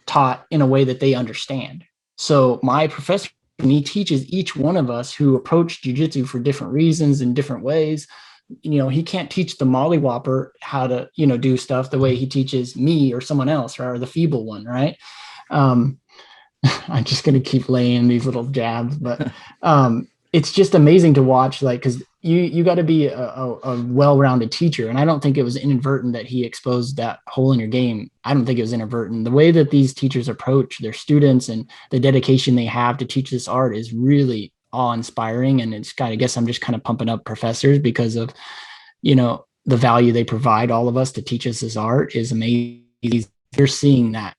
B: taught in a way that they understand. So my professor, he teaches each one of us who approach jiu-jitsu for different reasons in different ways. He can't teach the mollywopper how to, do stuff the way he teaches me or someone else, or the feeble one, right? I'm just going to keep laying these little jabs, but it's just amazing to watch, like, because you got to be a well-rounded teacher. And I don't think it was inadvertent that he exposed that hole in your game. I don't think it was inadvertent. The way that these teachers approach their students and the dedication they have to teach this art is really awe-inspiring. And it's I guess I'm just kind of pumping up professors because of, the value they provide all of us to teach us this art is amazing. You're seeing that,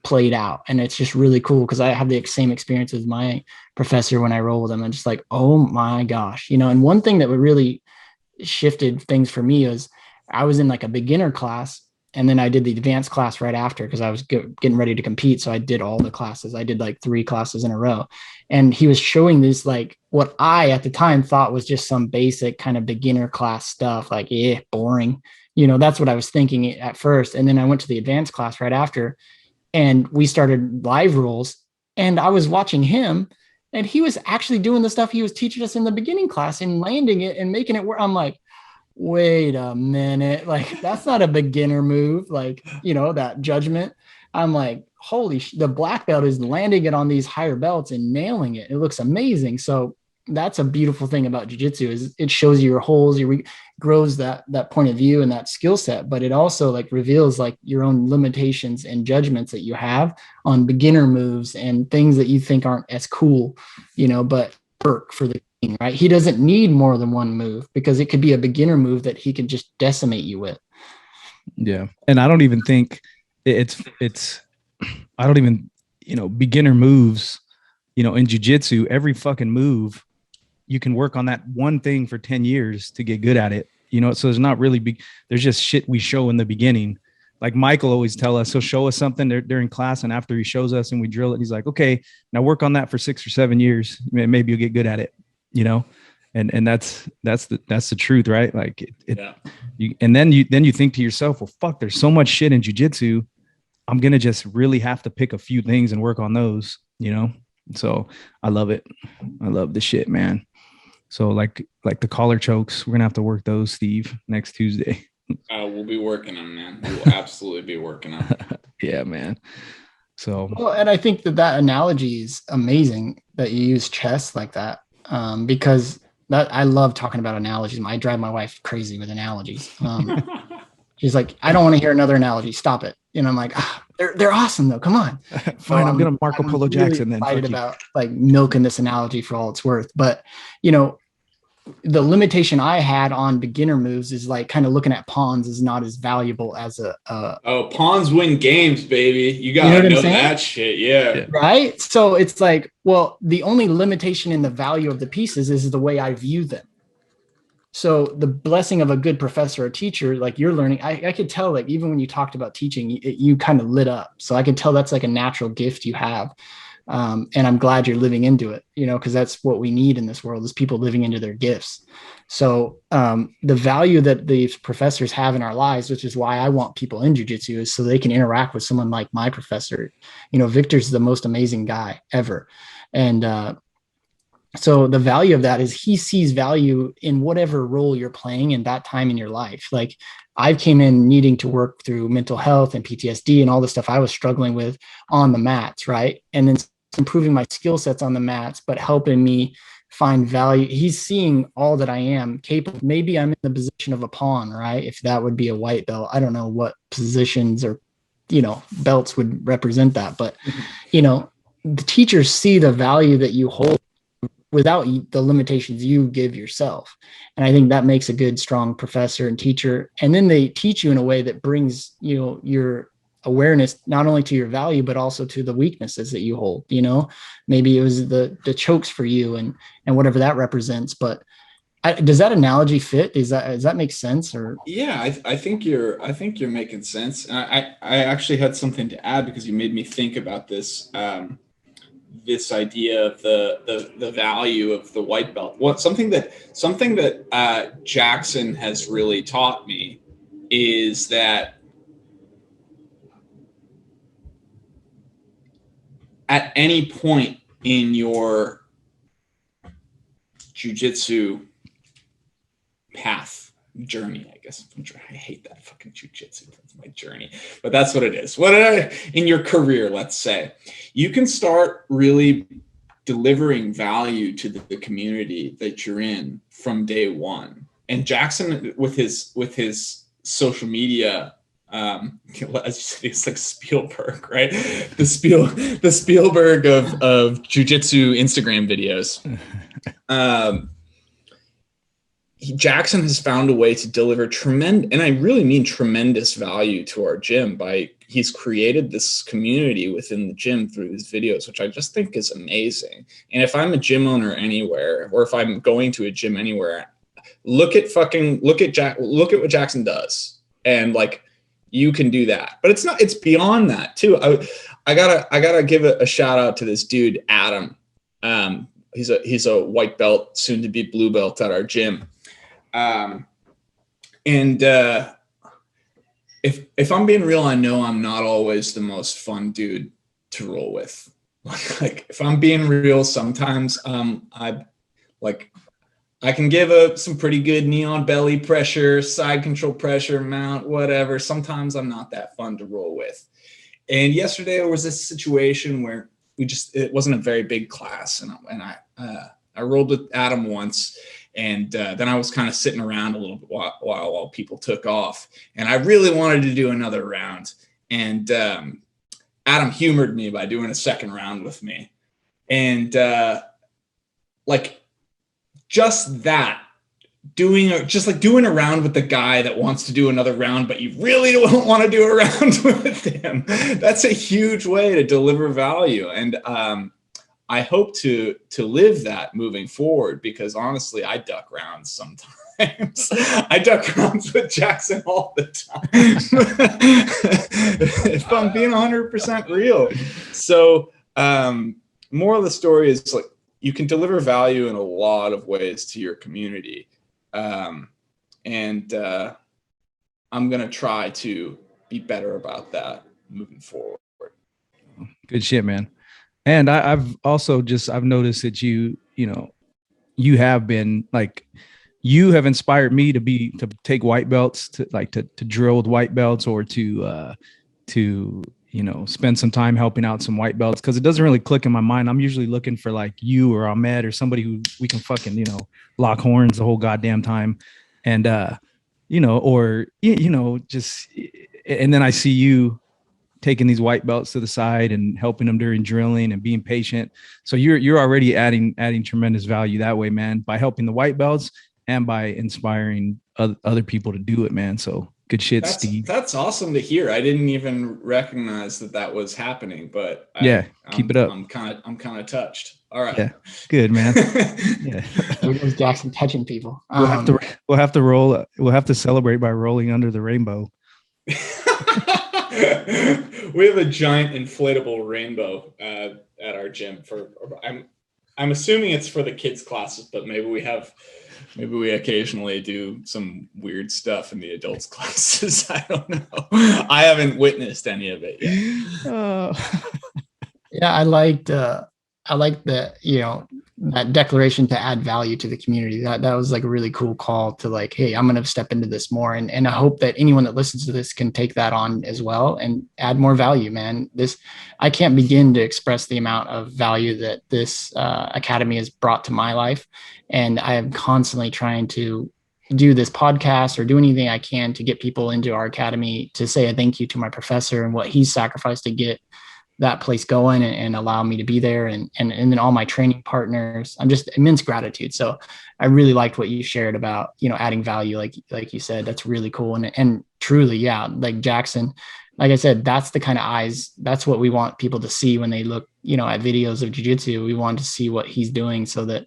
B: played out, and it's just really cool, because I have the same experience with my professor when I roll with him. I'm just like, oh my gosh, and one thing that would really shifted things for me was I was in like a beginner class, and then I did the advanced class right after, because I was getting ready to compete. So I did all the classes. I did like 3 classes in a row, and he was showing this, like, what I at the time thought was just some basic kind of beginner class stuff, like, boring, that's what I was thinking at first. And then I went to the advanced class right after, and we started live rolls, and I was watching him, and he was actually doing the stuff he was teaching us in the beginning class and landing it and making it work. I'm like, wait a minute, like, that's not a beginner move, like, that judgment. I'm like, holy the black belt is landing it on these higher belts and nailing it. It looks amazing. So that's a beautiful thing about jiu-jitsu, is it shows you your holes, grows that point of view and that skill set, but it also, like, reveals, like, your own limitations and judgments that you have on beginner moves and things that you think aren't as cool, but work for the king, right? He doesn't need more than one move, because it could be a beginner move that he can just decimate you with.
A: Yeah. And I don't even think it's I don't even, beginner moves, in jiu-jitsu, every fucking move, you can work on that one thing for 10 years to get good at it. So there's not really big, there's just shit we show in the beginning. Like Michael always tell us, he'll show us something during class, and after he shows us and we drill it, he's like, okay, now work on that for 6 or 7 years. Maybe you'll get good at it, and that's the truth, right? Like and then you think to yourself, well, fuck, there's so much shit in jiu-jitsu. I'm going to just really have to pick a few things and work on those, So I love it. I love the shit, man. So like the collar chokes, we're going to have to work those, Steve, next Tuesday.
C: We'll be working on them, man. We will absolutely be working on them.
A: Yeah, man. So,
B: well, and I think that analogy is amazing that you use chess like that, because I love talking about analogies. I drive my wife crazy with analogies. She's like, I don't want to hear another analogy. Stop it. And I'm like, they're awesome though. Come on.
A: Fine. I'm gonna Marco Polo Jackson then.
B: Excited about like milking this analogy for all it's worth. But the limitation I had on beginner moves is like kind of looking at pawns is not as valuable as
C: pawns win games, baby. You gotta know that shit. Yeah.
B: Right. So it's like, well, the only limitation in the value of the pieces is the way I view them. So the blessing of a good professor or teacher, like you're learning, I could tell, like, even when you talked about teaching, you kind of lit up. So I could tell that's like a natural gift you have. And I'm glad you're living into it, because that's what we need in this world is people living into their gifts. So the value that these professors have in our lives, which is why I want people in jiu-jitsu, is so they can interact with someone like my professor. Victor's the most amazing guy ever. And so the value of that is he sees value in whatever role you're playing in that time in your life. Like I came in needing to work through mental health and PTSD and all the stuff I was struggling with on the mats, right? And then improving my skill sets on the mats, but helping me find value. He's seeing all that I am capable. Maybe I'm in the position of a pawn, right? If that would be a white belt. I don't know what positions or, belts would represent that. But, the teachers see the value that you hold without the limitations you give yourself. And I think that makes a good, strong professor and teacher. And then they teach you in a way that brings, your awareness, not only to your value, but also to the weaknesses that you hold. Maybe it was the chokes for you and whatever that represents. But does that analogy fit? Does that make sense? Or
C: yeah, I think you're making sense. And I actually had something to add because you made me think about this. This idea of the value of the white belt. Something that Jackson has really taught me is that at any point in your jiu-jitsu path journey, I guess. I hate that fucking jiu-jitsu. That's my journey, but that's what it is. In your career, let's say, you can start really delivering value to the community that you're in from day one. And Jackson, with his social media, as you said, it's like Spielberg, right? The Spielberg of jiu-jitsu Instagram videos. Jackson has found a way to deliver tremendous, and I really mean tremendous value to our gym he's created this community within the gym through his videos, which I just think is amazing. And if I'm a gym owner anywhere, or if I'm going to a gym anywhere, look at what Jackson does. And like, you can do that, but it's beyond that too. I gotta give a shout out to this dude, Adam. He's a white belt, soon to be blue belt at our gym. If I'm being real, I know I'm not always the most fun dude to roll with. Like if I'm being real, sometimes I can give some pretty good knee on belly pressure, side control pressure, mount, whatever. Sometimes I'm not that fun to roll with. And yesterday there was this situation where it wasn't a very big class, and I rolled with Adam once. And then I was kind of sitting around a little bit while people took off. And I really wanted to do another round. And Adam humored me by doing a second round with me. And just that doing a round with the guy that wants to do another round, but you really don't want to do a round with him. That's a huge way to deliver value. And I hope to live that moving forward, because honestly, I duck rounds sometimes. I duck rounds with Jackson all the time. If I'm being 100% real. So moral of the story is, like, you can deliver value in a lot of ways to your community. And I'm going to try to be better about that moving forward.
A: Good shit, man. And I've noticed that you have been like, you have inspired me to take white belts, to drill with white belts, or to spend some time helping out some white belts. Cause it doesn't really click in my mind. I'm usually looking for like you or Ahmed or somebody who we can fucking, lock horns the whole goddamn time. And, and then I see you taking these white belts to the side and helping them during drilling and being patient. So you're already adding tremendous value that way, man, by helping the white belts and by inspiring other people to do it, man. So good shit, Steve.
C: That's awesome to hear. I didn't even recognize that was happening, but
A: keep it up.
C: I'm kind of touched. All right.
A: Yeah. Good, man. Yeah.
B: There goes Jackson touching people.
A: We'll have to celebrate by rolling under the rainbow.
C: We have a giant inflatable rainbow at our gym I'm assuming it's for the kids classes, but maybe we occasionally do some weird stuff in the adults classes. I don't know. I haven't witnessed any of it yet.
B: Yeah, I liked that, that declaration to add value to the community. That was like a really cool call to like, hey, I'm going to step into this more. And I hope that anyone that listens to this can take that on as well and add more value, man. I can't begin to express the amount of value that this academy has brought to my life. And I am constantly trying to do this podcast or do anything I can to get people into our academy, to say a thank you to my professor and what he's sacrificed to get that place going and allow me to be there, and then all my training partners. I'm just immense gratitude. So I really liked what you shared about, adding value, like you said. That's really cool. And truly, yeah, like Jackson, like I said, that's the kind of eyes, that's what we want people to see when they look, at videos of jiu-jitsu. We want to see what he's doing so that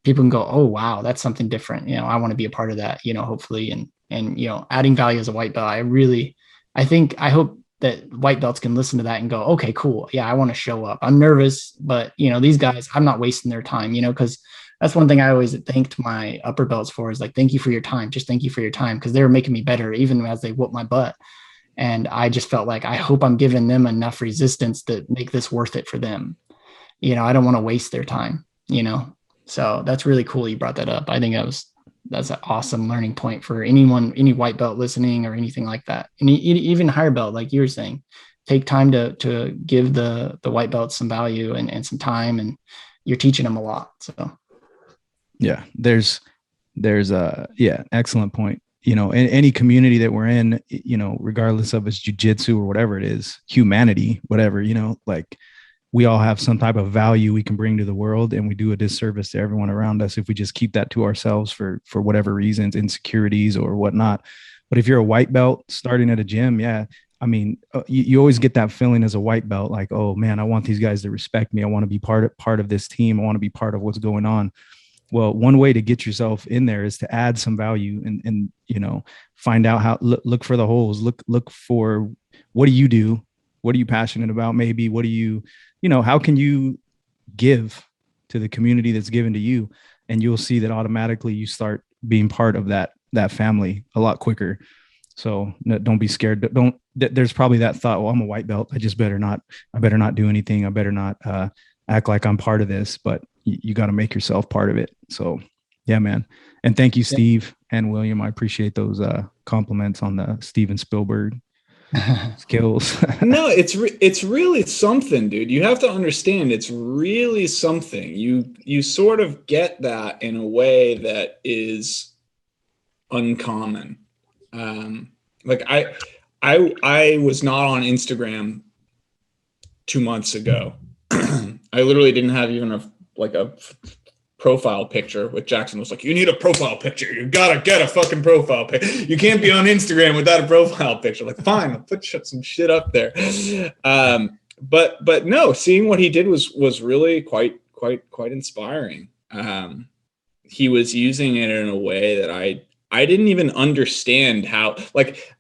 B: people can go, oh, wow, that's something different. I want to be a part of that, hopefully. And adding value as a white belt, I hope that white belts can listen to that and go, okay, cool. Yeah, I want to show up. I'm nervous, but these guys, I'm not wasting their time, because that's one thing I always thanked my upper belts for, is like, thank you for your time. Just thank you for your time. Cause they were making me better even as they whooped my butt. And I just felt like, I hope I'm giving them enough resistance to make this worth it for them. I don't want to waste their time, so that's really cool. You brought that up. I think that's an awesome learning point for anyone, any white belt listening or anything like that. And even higher belt, like you were saying, take time to give the white belts some value and some time, and you're teaching them a lot. So
A: yeah, there's excellent point. In any community that we're in, regardless of it's jiu-jitsu or whatever it is, humanity, whatever, like we all have some type of value we can bring to the world, and we do a disservice to everyone around us if we just keep that to ourselves for whatever reasons, insecurities or whatnot. But if you're a white belt starting at a gym, yeah, I mean, you always get that feeling as a white belt, like, oh man, I want these guys to respect me. I want to be part of this team. I want to be part of what's going on. Well, one way to get yourself in there is to add some value and find out how, look for the holes, look for, what do you do? What are you passionate about? Maybe what do you, how can you give to the community that's given to you? And you'll see that automatically you start being part of that family a lot quicker. So don't be scared. There's probably that thought, well, I'm a white belt. I better not do anything. I better not act like I'm part of this, but you got to make yourself part of it. So yeah, man. And thank you, Steve and William. I appreciate those compliments on the Steven Spielberg skills.
C: No, it's really something, dude. You have to understand, it's really something. You sort of get that in a way that is uncommon. Like I was not on Instagram 2 months ago. I literally didn't have even a profile picture, with Jackson was like, you need a profile picture. You gotta get a fucking profile picture. You can't be on Instagram without a profile picture. Like, fine, I'll put some shit up there. But no, seeing what he did was really quite inspiring. He was using it in a way that I didn't even understand how, like,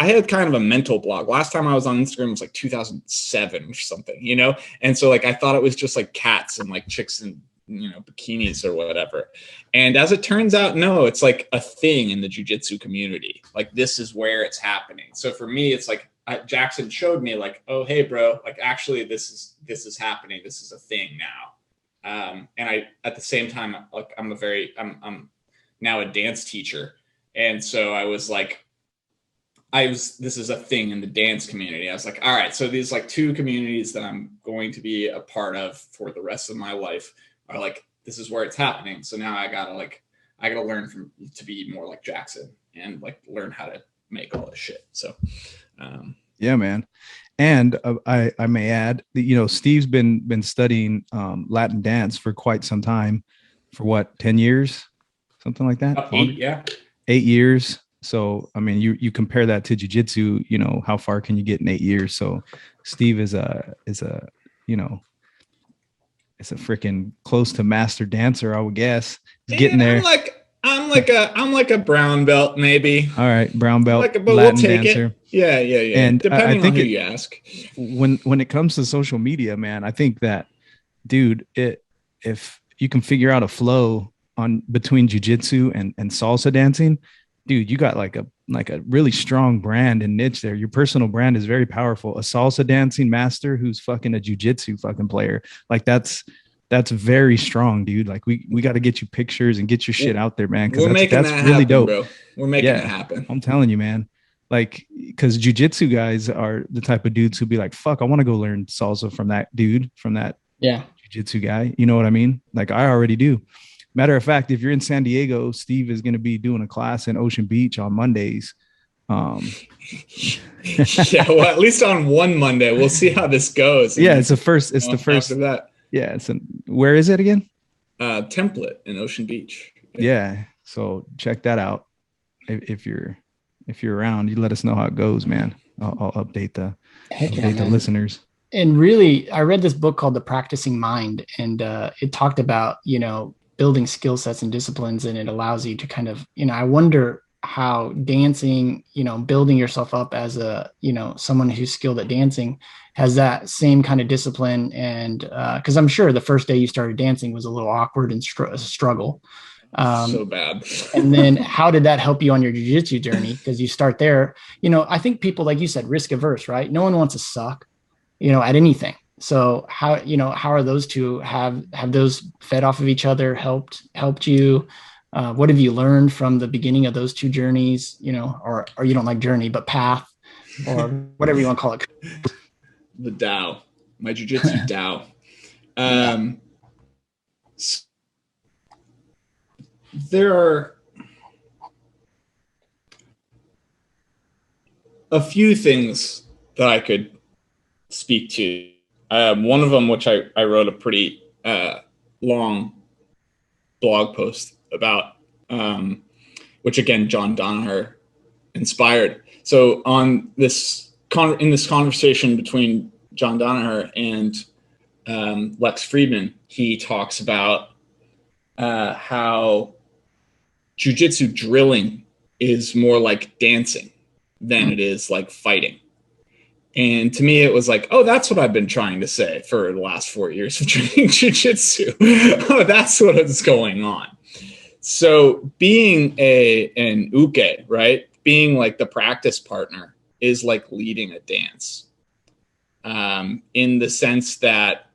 C: I had kind of a mental block. Last time I was on Instagram was like 2007 or something, you know? And so like, I thought it was just like cats and like chicks in, you know, bikinis or whatever. And as it turns out, no, it's like a thing in the jiu-jitsu community. Like, this is where it's happening. So for me, it's like, Jackson showed me like, oh, hey bro, like actually this is happening. This is a thing now. And I, at the same time, like I'm now a dance teacher. And so I was like, this is a thing in the dance community. I was like, all right, so these like two communities that I'm going to be a part of for the rest of my life are like, this is where it's happening. So now I gotta learn to be more like Jackson and like learn how to make all this shit. So,
A: yeah, man. And I may add that, you know, Steve's been studying Latin dance for quite some time, for what, 10 years, something like that?
C: 8, yeah.
A: 8 years. So, I mean, you compare that to jiu-jitsu, you know, how far can you get in 8 years? So Steve is a, you know, it's a freaking close to master dancer, I would guess. He's getting there.
C: I'm like a brown belt, maybe.
A: All right. Brown belt,
C: but
A: Latin
C: we'll take
A: dancer.
C: It. Yeah.
A: And
C: depending
A: I think
C: on who you ask.
A: When it comes to social media, man, I think that, dude, if you can figure out a flow between jiu-jitsu and salsa dancing, dude, you got like a really strong brand and niche there. Your personal brand is very powerful. A salsa dancing master who's fucking a jiu-jitsu fucking player. Like that's very strong, dude. Like we got to get you pictures and get your shit out there, man. Cause that's really happen, dope.
C: Bro. We're making it happen.
A: I'm telling you, man. Like, cause jiu-jitsu guys are the type of dudes who'll be like, fuck, I want to go learn salsa from that dude, from that jiu-jitsu guy. You know what I mean? Like I already do. Matter of fact, if you're in San Diego, Steve is going to be doing a class in Ocean Beach on Mondays.
C: Yeah, well, at least on one Monday, we'll see how this goes.
A: Yeah, it's the first. After
C: that.
A: Yeah, where is it again?
C: Template in Ocean Beach.
A: Yeah, so check that out. If you're around, you let us know how it goes, man. I'll update the listeners.
B: And really, I read this book called The Practicing Mind, and it talked about, you know, building skill sets and disciplines, and it allows you to kind of, you know, I wonder how dancing, you know, building yourself up as a, you know, someone who's skilled at dancing has that same kind of discipline. And because I'm sure the first day you started dancing was a little awkward and a struggle.
C: So bad.
B: And then how did that help you on your jiu-jitsu journey? Because you start there, you know, I think people, like you said, risk averse, right? No one wants to suck, you know, at anything. So how are those two, have those fed off of each other, helped you? What have you learned from the beginning of those two journeys, you know, or you don't like journey, but path, or whatever you want to call it?
C: The Tao, my jiu-jitsu Tao. There are a few things that I could speak to. One of them, which I wrote a pretty long blog post about, which again, John Danaher inspired. So on this in this conversation between John Danaher and Lex Friedman, he talks about how jiu-jitsu drilling is more like dancing than it is like fighting. And to me, it was like, oh, that's what I've been trying to say for the last 4 years of training jiu-jitsu. Oh, that's what is going on. So being an uke, right? Being like the practice partner is like leading a dance, in the sense that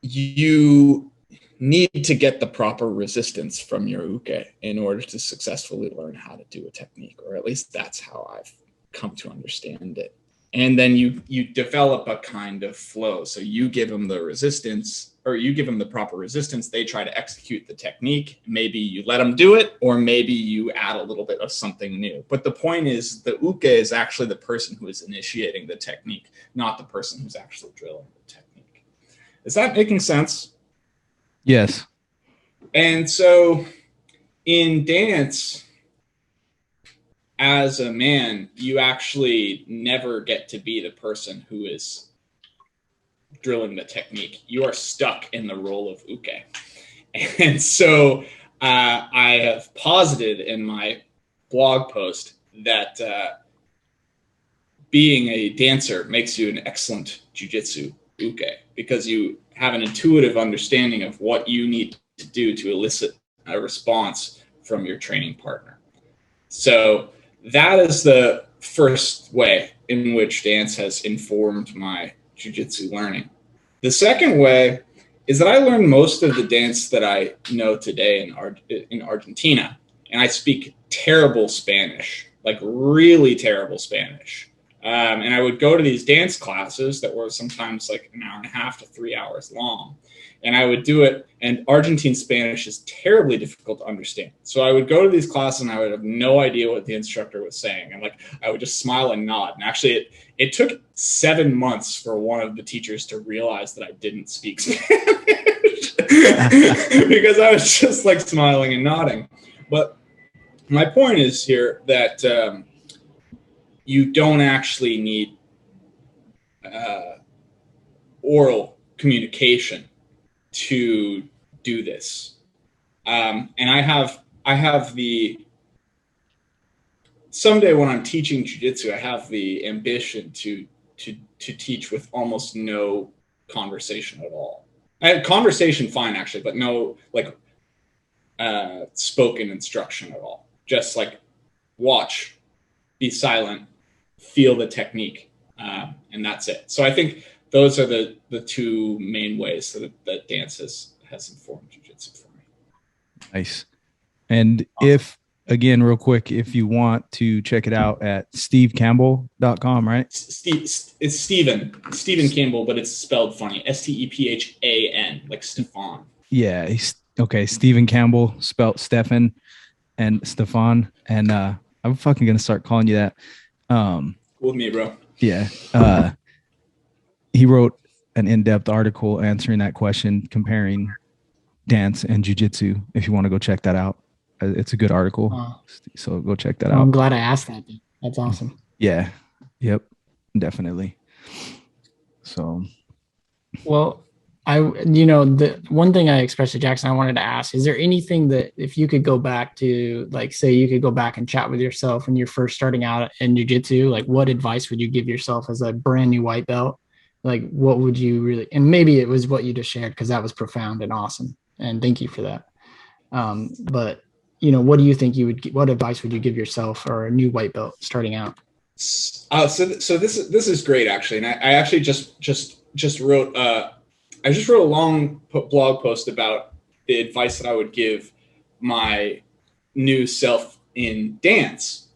C: you need to get the proper resistance from your uke in order to successfully learn how to do a technique, or at least that's how I've come to understand it. And then you develop a kind of flow. So you give them the resistance, or you give them the proper resistance. They try to execute the technique. Maybe you let them do it, or maybe you add a little bit of something new. But the point is, the uke is actually the person who is initiating the technique, not the person who's actually drilling the technique. Is that making sense?
A: Yes.
C: And so in dance, as a man, you actually never get to be the person who is drilling the technique. You are stuck in the role of uke. And so I have posited in my blog post that being a dancer makes you an excellent jiu-jitsu uke, because you have an intuitive understanding of what you need to do to elicit a response from your training partner. So that is the first way in which dance has informed my jiu-jitsu learning. The second way is that I learned most of the dance that I know today in Argentina, and I speak terrible Spanish, like really terrible Spanish. And I would go to these dance classes that were sometimes like an hour and a half to 3 hours long. And I would do it, and Argentine Spanish is terribly difficult to understand. So I would go to these classes and I would have no idea what the instructor was saying. And like, I would just smile and nod. And actually it took 7 months for one of the teachers to realize that I didn't speak Spanish because I was just like smiling and nodding. But my point is here that you don't actually need oral communication to do this. And I have the, someday when I'm teaching jiu-jitsu, I have the ambition to teach with almost no conversation at all. I had conversation fine actually, but no like spoken instruction at all. Just like watch, be silent, feel the technique, and that's it. So I think those are the two main ways that dance has informed jiu-jitsu for me.
A: Nice. And if, again, real quick, if you want to check it out at stevecampbell.com, right?
C: It's Stephen Campbell, but it's spelled funny. Stephan, like Stefan.
A: Yeah. Okay. Stephen Campbell, spelled Stefan and Stefan. And I'm fucking going to start calling you that.
C: With me, bro.
A: Yeah. He wrote an in-depth article answering that question, comparing dance and jiu-jitsu. If you want to go check that out, it's a good article. So go check that out.
B: I'm glad I asked that. That's awesome.
A: Yeah. Yep. Definitely. So,
B: well, the one thing I expressed to Jackson, I wanted to ask, is there anything that if you could go back to, like, say you could go back and chat with yourself when you're first starting out in jiu-jitsu, like what advice would you give yourself as a brand new white belt? Like, what would you really, and maybe it was what you just shared, because that was profound and awesome. And thank you for that. But, what do you think what advice would you give yourself or a new white belt starting out?
C: So this is great, actually. And I actually just wrote, I just wrote a long blog post about the advice that I would give my new self in dance.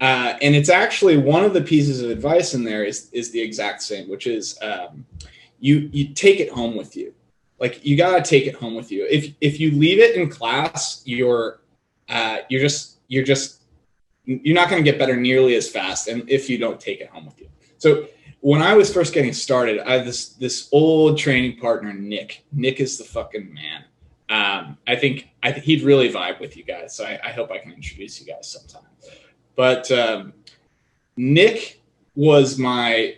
C: And it's actually one of the pieces of advice in there is the exact same, which is you take it home with you. Like, you gotta take it home with you. If you leave it in class, you're not going to get better nearly as fast, and if you don't take it home with you. So when I was first getting started, I had this old training partner, Nick. Nick is the fucking man. I think he'd really vibe with you guys. So I hope I can introduce you guys sometime. But Nick was my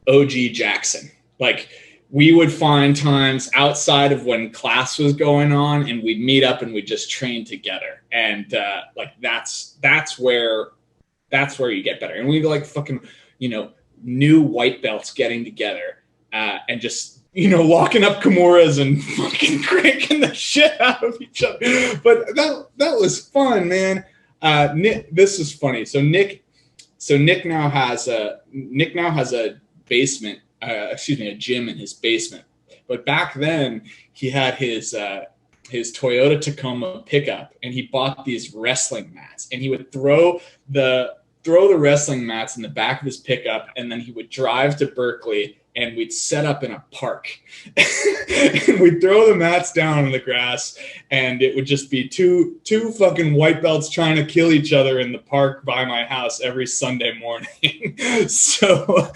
C: OG Jackson. Like, we would find times outside of when class was going on, and we'd meet up and we'd just train together. And like that's where you get better. And we like fucking, new white belts getting together and just, locking up Kimuras and fucking cranking the shit out of each other. But that was fun, man. Nick, this is funny. So Nick now has a basement. A gym in his basement. But back then, he had his Toyota Tacoma pickup, and he bought these wrestling mats, and he would throw the wrestling mats in the back of his pickup, and then he would drive to Berkeley, and we'd set up in a park. And we'd throw the mats down in the grass, and it would just be two fucking white belts trying to kill each other in the park by my house every Sunday morning. So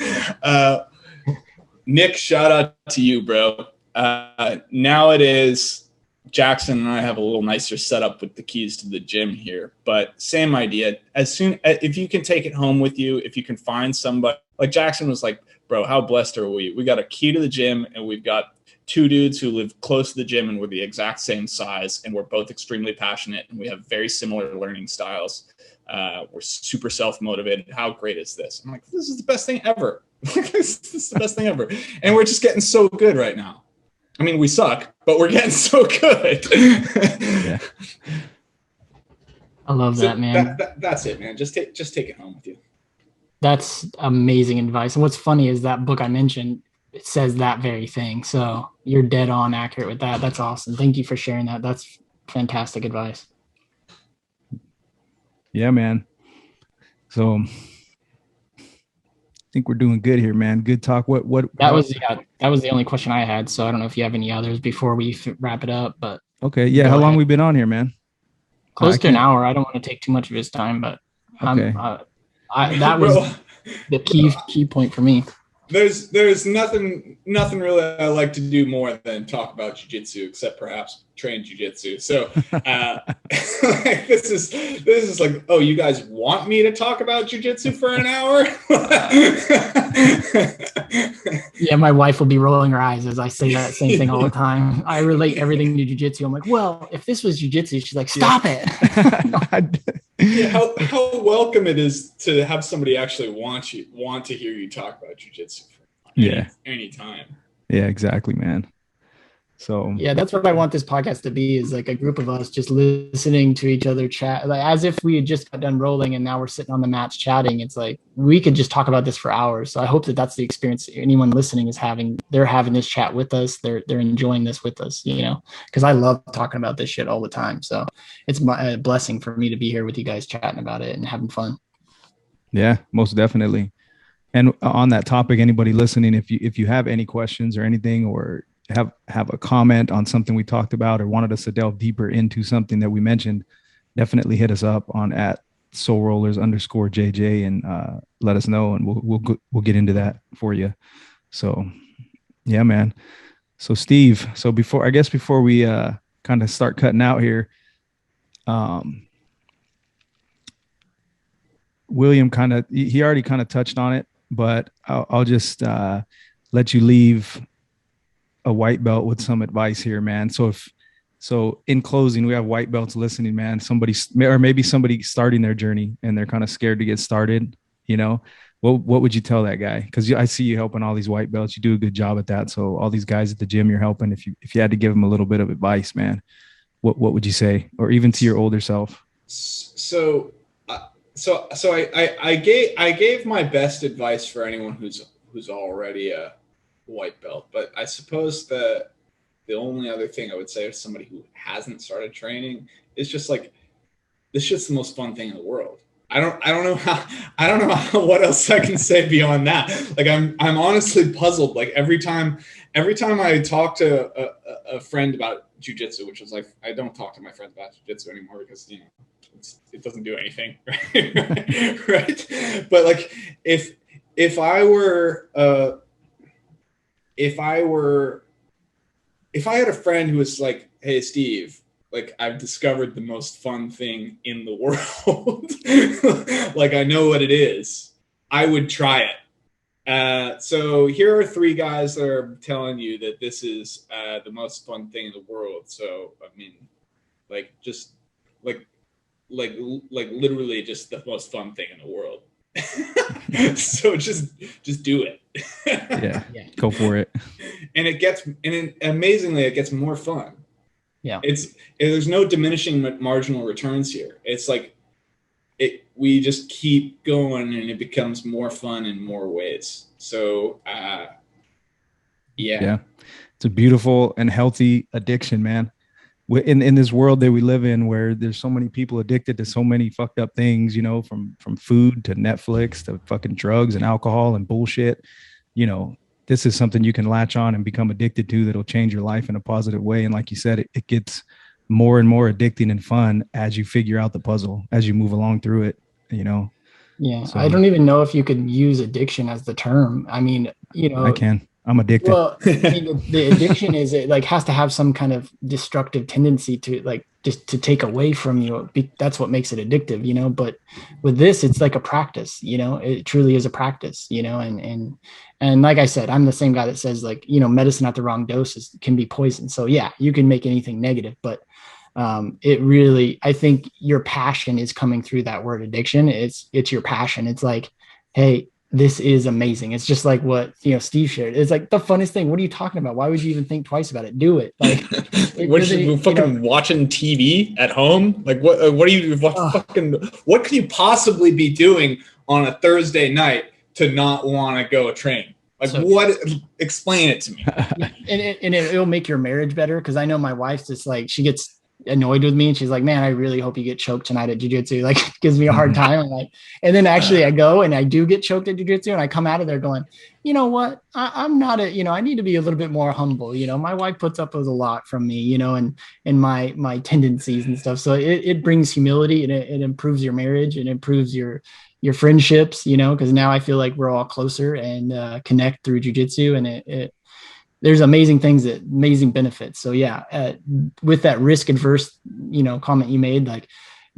C: Nick, shout out to you, bro. Now it is Jackson and I have a little nicer setup with the keys to the gym here, but same idea. If you can take it home with you, if you can find somebody like Jackson was like, bro, how blessed are we? We got a key to the gym and we've got two dudes who live close to the gym and we're the exact same size and we're both extremely passionate and we have very similar learning styles. We're super self-motivated. How great is this? I'm like, this is the best thing ever. This is the best thing ever. And we're just getting so good right now. I mean, we suck, but we're getting so good.
A: Yeah.
B: I love that, man.
C: That's it, man. Just take it home with you.
B: That's amazing advice. And what's funny is that book I mentioned, it says that very thing. So you're dead on accurate with that. That's awesome. Thank you for sharing that. That's fantastic advice.
A: Yeah, man. So I think we're doing good here, man. Good talk. That
B: was the only question I had. So I don't know if you have any others before we wrap it up, but
A: okay. Yeah. How long we been on here, man?
B: Close to an hour. I don't want to take too much of his time, but
A: okay.
B: That was the key point for me.
C: There's nothing really I like to do more than talk about jiu-jitsu, except perhaps train jiu-jitsu. So this is like, oh, you guys want me to talk about jiu-jitsu for an hour?
B: Yeah, my wife will be rolling her eyes as I say that same thing all the time. I relate everything to jiu-jitsu. I'm like, well, if this was jiu-jitsu, she's like, stop it.
C: Yeah, how welcome it is to have somebody actually want to hear you talk about jiu-jitsu anytime.
A: Yeah, exactly, man. So
B: yeah, that's what I want this podcast to be, is like a group of us just listening to each other chat, like as if we had just got done rolling and now we're sitting on the mats chatting. It's like we could just talk about this for hours. So I hope that that's the experience anyone listening is having. They're having this chat with us. They're enjoying this with us, because I love talking about this shit all the time. So it's a blessing for me to be here with you guys chatting about it and having fun.
A: Yeah, most definitely. And on that topic, anybody listening, if you have any questions or anything, or have a comment on something we talked about, or wanted us to delve deeper into something that we mentioned, definitely hit us up on @soulrollers_JJ and let us know, and we'll get into that for you. So yeah, man. So Steve, before we kind of start cutting out here, William he already kind of touched on it, but I'll just let you leave a white belt with some advice here, man. So in closing, we have white belts listening, man. Maybe somebody starting their journey and they're kind of scared to get started. What would you tell that guy? Because I see you helping all these white belts. You do a good job at that. So all these guys at the gym you're helping, if you had to give them a little bit of advice, man, what would you say? Or even to your older self?
C: So I gave my best advice for anyone who's already a white belt, but I suppose the only other thing I would say to somebody who hasn't started training is just like, this shit's the most fun thing in the world. I don't know how what else I can say beyond that. Like I'm honestly puzzled. Like every time I talk to a friend about jiu-jitsu, which is like, I don't talk to my friends about jiu-jitsu anymore because it doesn't do anything, right? Right? But like if I had a friend who was like, hey, Steve, like I've discovered the most fun thing in the world. Like I know what it is. I would try it. So here are 3 guys that are telling you that this is the most fun thing in the world. So, I mean, like just like literally just the most fun thing in the world. So just do it.
A: Yeah, go for it.
C: And amazingly, it gets more fun.
B: Yeah,
C: there's no diminishing marginal returns here. It's like we just keep going, and it becomes more fun in more ways. So, yeah,
A: it's a beautiful and healthy addiction, man. In this world that we live in, where there's so many people addicted to so many fucked up things, from food to Netflix to fucking drugs and alcohol and bullshit, this is something you can latch on and become addicted to that'll change your life in a positive way. And like you said, it gets more and more addicting and fun as you figure out the puzzle, as you move along through it,
B: Yeah.
A: So,
B: I don't even know if you could use addiction as the term. I mean,
A: I can. I'm addicted.
B: Well, I mean, the addiction is it like has to have some kind of destructive tendency to like just to take away from you. That's what makes it addictive, you know. But with this, it's like a practice, you know. It truly is a practice, you know. And like I said, I'm the same guy that says like, you know, medicine at the wrong dose can be poison. So yeah, you can make anything negative, but it really, I think your passion is coming through that word addiction. It's your passion. It's like, hey, this is amazing. It's just like what, you know, Steve shared. It's like the funnest thing. What are you talking about? Why would you even think twice about it? Do it. Like,
C: what are you fucking watching TV at home? Like, what are you fucking? What could you possibly be doing on a Thursday night to not want to go train? Like, what? Explain it to me.
B: And it'll make your marriage better, because I know my wife's just like, she gets annoyed with me and she's like, man, I really hope you get choked tonight at jiu-jitsu. Like, it gives me a hard time. I'm like, and then actually I go and I do get choked at jiu-jitsu, and I come out of there going, you know what, I'm not you know, I need to be a little bit more humble. You know, my wife puts up with a lot from me, you know, and my tendencies and stuff. So it brings humility, and it improves your marriage, and improves your friendships, you know, because now I feel like we're all closer and connect through jiu-jitsu, and there's amazing benefits. So yeah, with that risk adverse, you know, comment you made, like,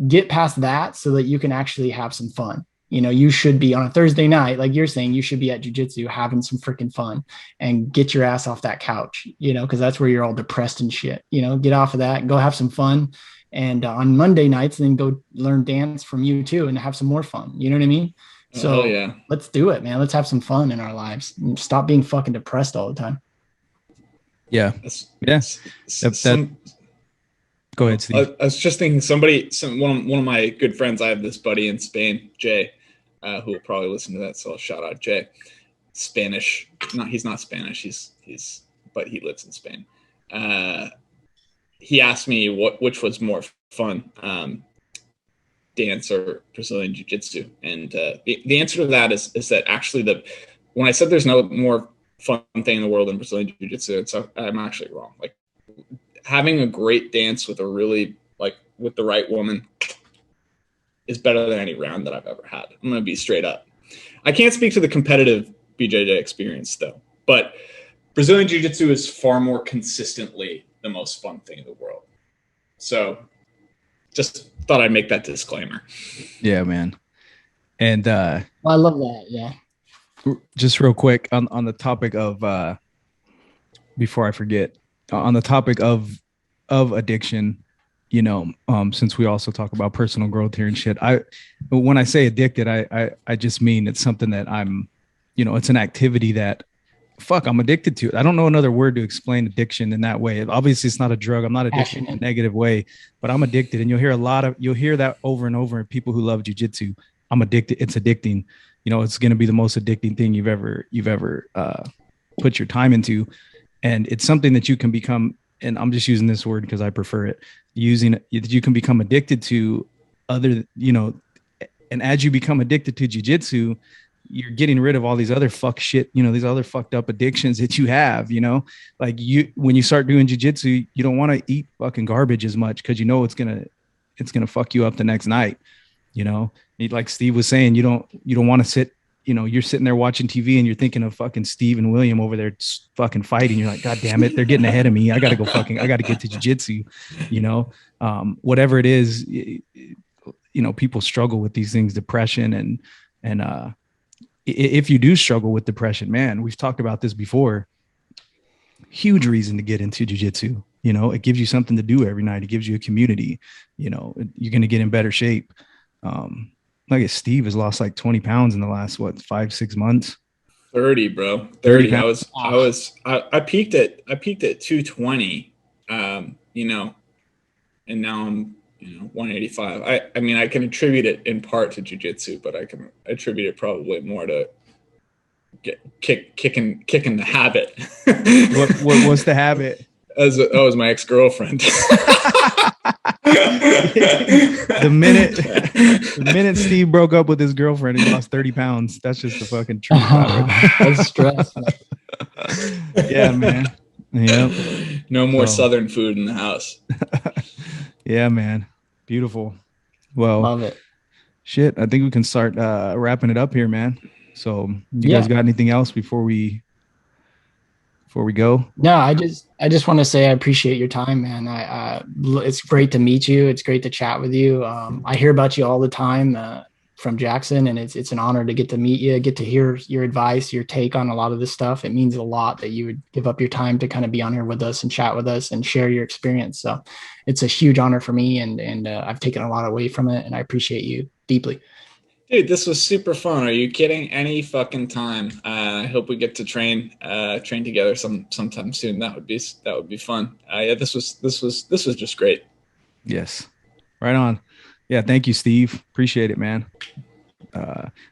B: get past that so that you can actually have some fun. You know, you should be on a Thursday night, like you're saying, you should be at jiu-jitsu having some freaking fun and get your ass off that couch, you know, because that's where you're all depressed and shit. You know, get off of that and go have some fun. And on Monday nights, then go learn dance from you too and have some more fun. You know what I mean? So yeah, let's do it, man. Let's have some fun in our lives and stop being fucking depressed all the time.
A: Yeah. Go ahead, Steve.
C: I was just thinking one of my good friends, I have this buddy in Spain, Jay, who will probably listen to that. So I'll shout out Jay. Spanish. No, he's not Spanish. But he lives in Spain. He asked me which was more fun, dance or Brazilian jiu-jitsu. And the answer to that is that actually when I said there's no more fun thing in the world than Brazilian jiu-jitsu, I'm actually wrong. Like, having a great dance with with the right woman is better than any round that I've ever had. I'm going to be straight up. I can't speak to the competitive BJJ experience though, but Brazilian jiu-jitsu is far more consistently the most fun thing in the world. So just thought I'd make that disclaimer.
A: Yeah, man. And
B: well, I love that. Yeah.
A: Just real quick on the topic of before I forget, on the topic of addiction, you know, since we also talk about personal growth here and shit, when I say addicted, I just mean it's something that I'm, you know, it's an activity that I'm addicted to it. I don't know another word to explain addiction in that way. Obviously it's not a drug. I'm not addicted in a negative way, but I'm addicted. And you'll hear that over and over in people who love jiu-jitsu. I'm addicted. It's addicting. You know, it's going to be the most addicting thing you've ever put your time into. And it's something that you can become, and I'm just using this word because I prefer it, you can become addicted to other, you know, and as you become addicted to jiu-jitsu, you're getting rid of all these other these other fucked up addictions that you have, you know, like when you start doing jiu-jitsu, you don't want to eat fucking garbage as much because you know it's going to fuck you up the next night. You know, like Steve was saying, you don't want to sit, you know, you're sitting there watching TV and you're thinking of fucking Steve and William over there fucking fighting. You're like, God damn it, they're getting ahead of me. I got to get to jiu-jitsu, you know, whatever it is, you know, people struggle with these things, depression. And if you do struggle with depression, man, we've talked about this before, huge reason to get into jiu-jitsu. You know, it gives you something to do every night. It gives you a community, you know, you're going to get in better shape. Like Steve has lost like 20 pounds in the last 5-6 months.
C: 30, bro. 30. I peaked at 220, you know, and now I'm, you know, 185. I mean, I can attribute it in part to jiu-jitsu, but I can attribute it probably more to kicking the habit.
A: What's the habit?
C: That was my ex-girlfriend.
A: The minute Steve broke up with his girlfriend, he lost 30 pounds. That's just the fucking truth.
B: That's stress.
A: Yeah, man. Yeah.
C: No more Southern food in the house.
A: Yeah, man. Beautiful. Well,
B: love it.
A: Shit, I think we can start wrapping it up here, man. So, you guys got anything else before we before we go?
B: No, I just want to say I appreciate your time, man. It's great to meet you. It's great to chat with you. I hear about you all the time from Jackson, and it's an honor to get to meet you, get to hear your advice, your take on a lot of this stuff. It means a lot that you would give up your time to kind of be on here with us and chat with us and share your experience. So it's a huge honor for me, and I've taken a lot away from it, and I appreciate you deeply.
C: Dude, this was super fun. Are you kidding? Any fucking time. I hope we get to train together sometime soon. That would be fun. Yeah, this was just great.
A: Yes, right on. Yeah, thank you, Steve. Appreciate it, man.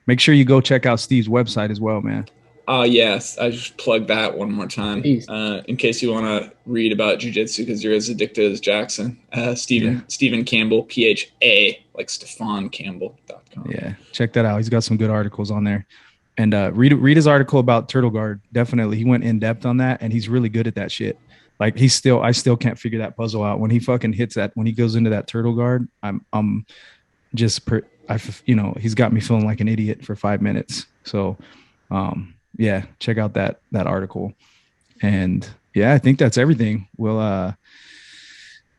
A: Make sure you go check out Steve's website as well, man.
C: Yes, I just plug that one more time. In case you want to read about jiu-jitsu because you're as addicted as Jackson. Stephen Campbell, PHA, like StefanCampbell.com.
A: Yeah, check that out. He's got some good articles on there. And read his article about turtle guard. Definitely. He went in depth on that, and he's really good at that shit. Like I still can't figure that puzzle out. When he fucking hits that, when he goes into that turtle guard, he's got me feeling like an idiot for 5 minutes. So, yeah, check out that article. And yeah, I think that's everything. Well,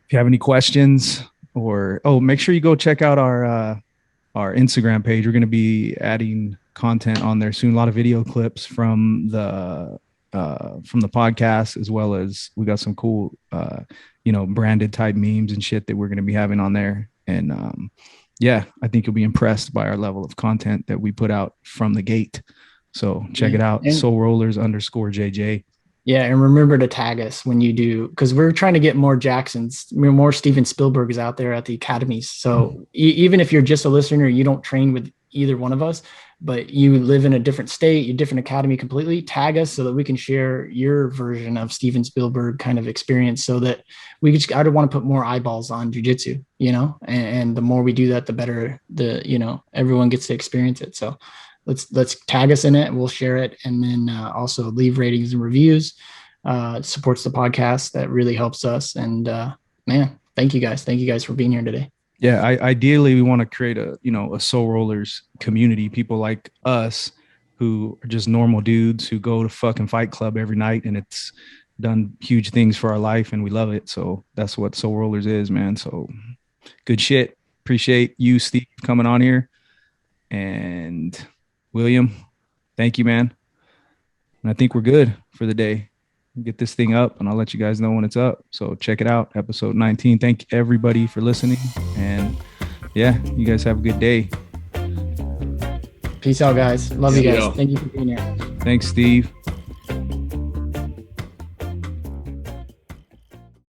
A: if you have any questions make sure you go check out our Instagram page. We're going to be adding content on there soon. A lot of video clips from the podcast, as well as we got some cool, branded type memes and shit that we're going to be having on there. And, yeah, I think you'll be impressed by our level of content that we put out from the gate. So check it out. SoulRollers_JJ.
B: Yeah. And remember to tag us when you do, because we're trying to get more Jacksons, more Steven Spielbergs out there at the academies. So even if you're just a listener, you don't train with either one of us, but you live in a different state, a different academy completely, tag us so that we can share your version of Steven Spielberg kind of experience, so that I would want to put more eyeballs on jiu-jitsu, and the more we do that, the better everyone gets to experience it. So let's tag us in it. We'll share it. And then also leave ratings and reviews. It supports the podcast. That really helps us. And man, thank you guys. Thank you guys for being here today.
A: Yeah. Ideally we want to create a Soul Rollers community, people like us who are just normal dudes who go to fucking Fight Club every night, and it's done huge things for our life and we love it. So that's what Soul Rollers is, man. So good shit. Appreciate you, Steve, coming on here. And William, thank you, man. And I think we're good for the day. Get this thing up, and I'll let you guys know when it's up. So check it out, episode 19. Thank everybody for listening. And yeah, you guys have a good day.
B: Peace out, guys. Love you guys. Thank you for being here.
A: Thanks, Steve.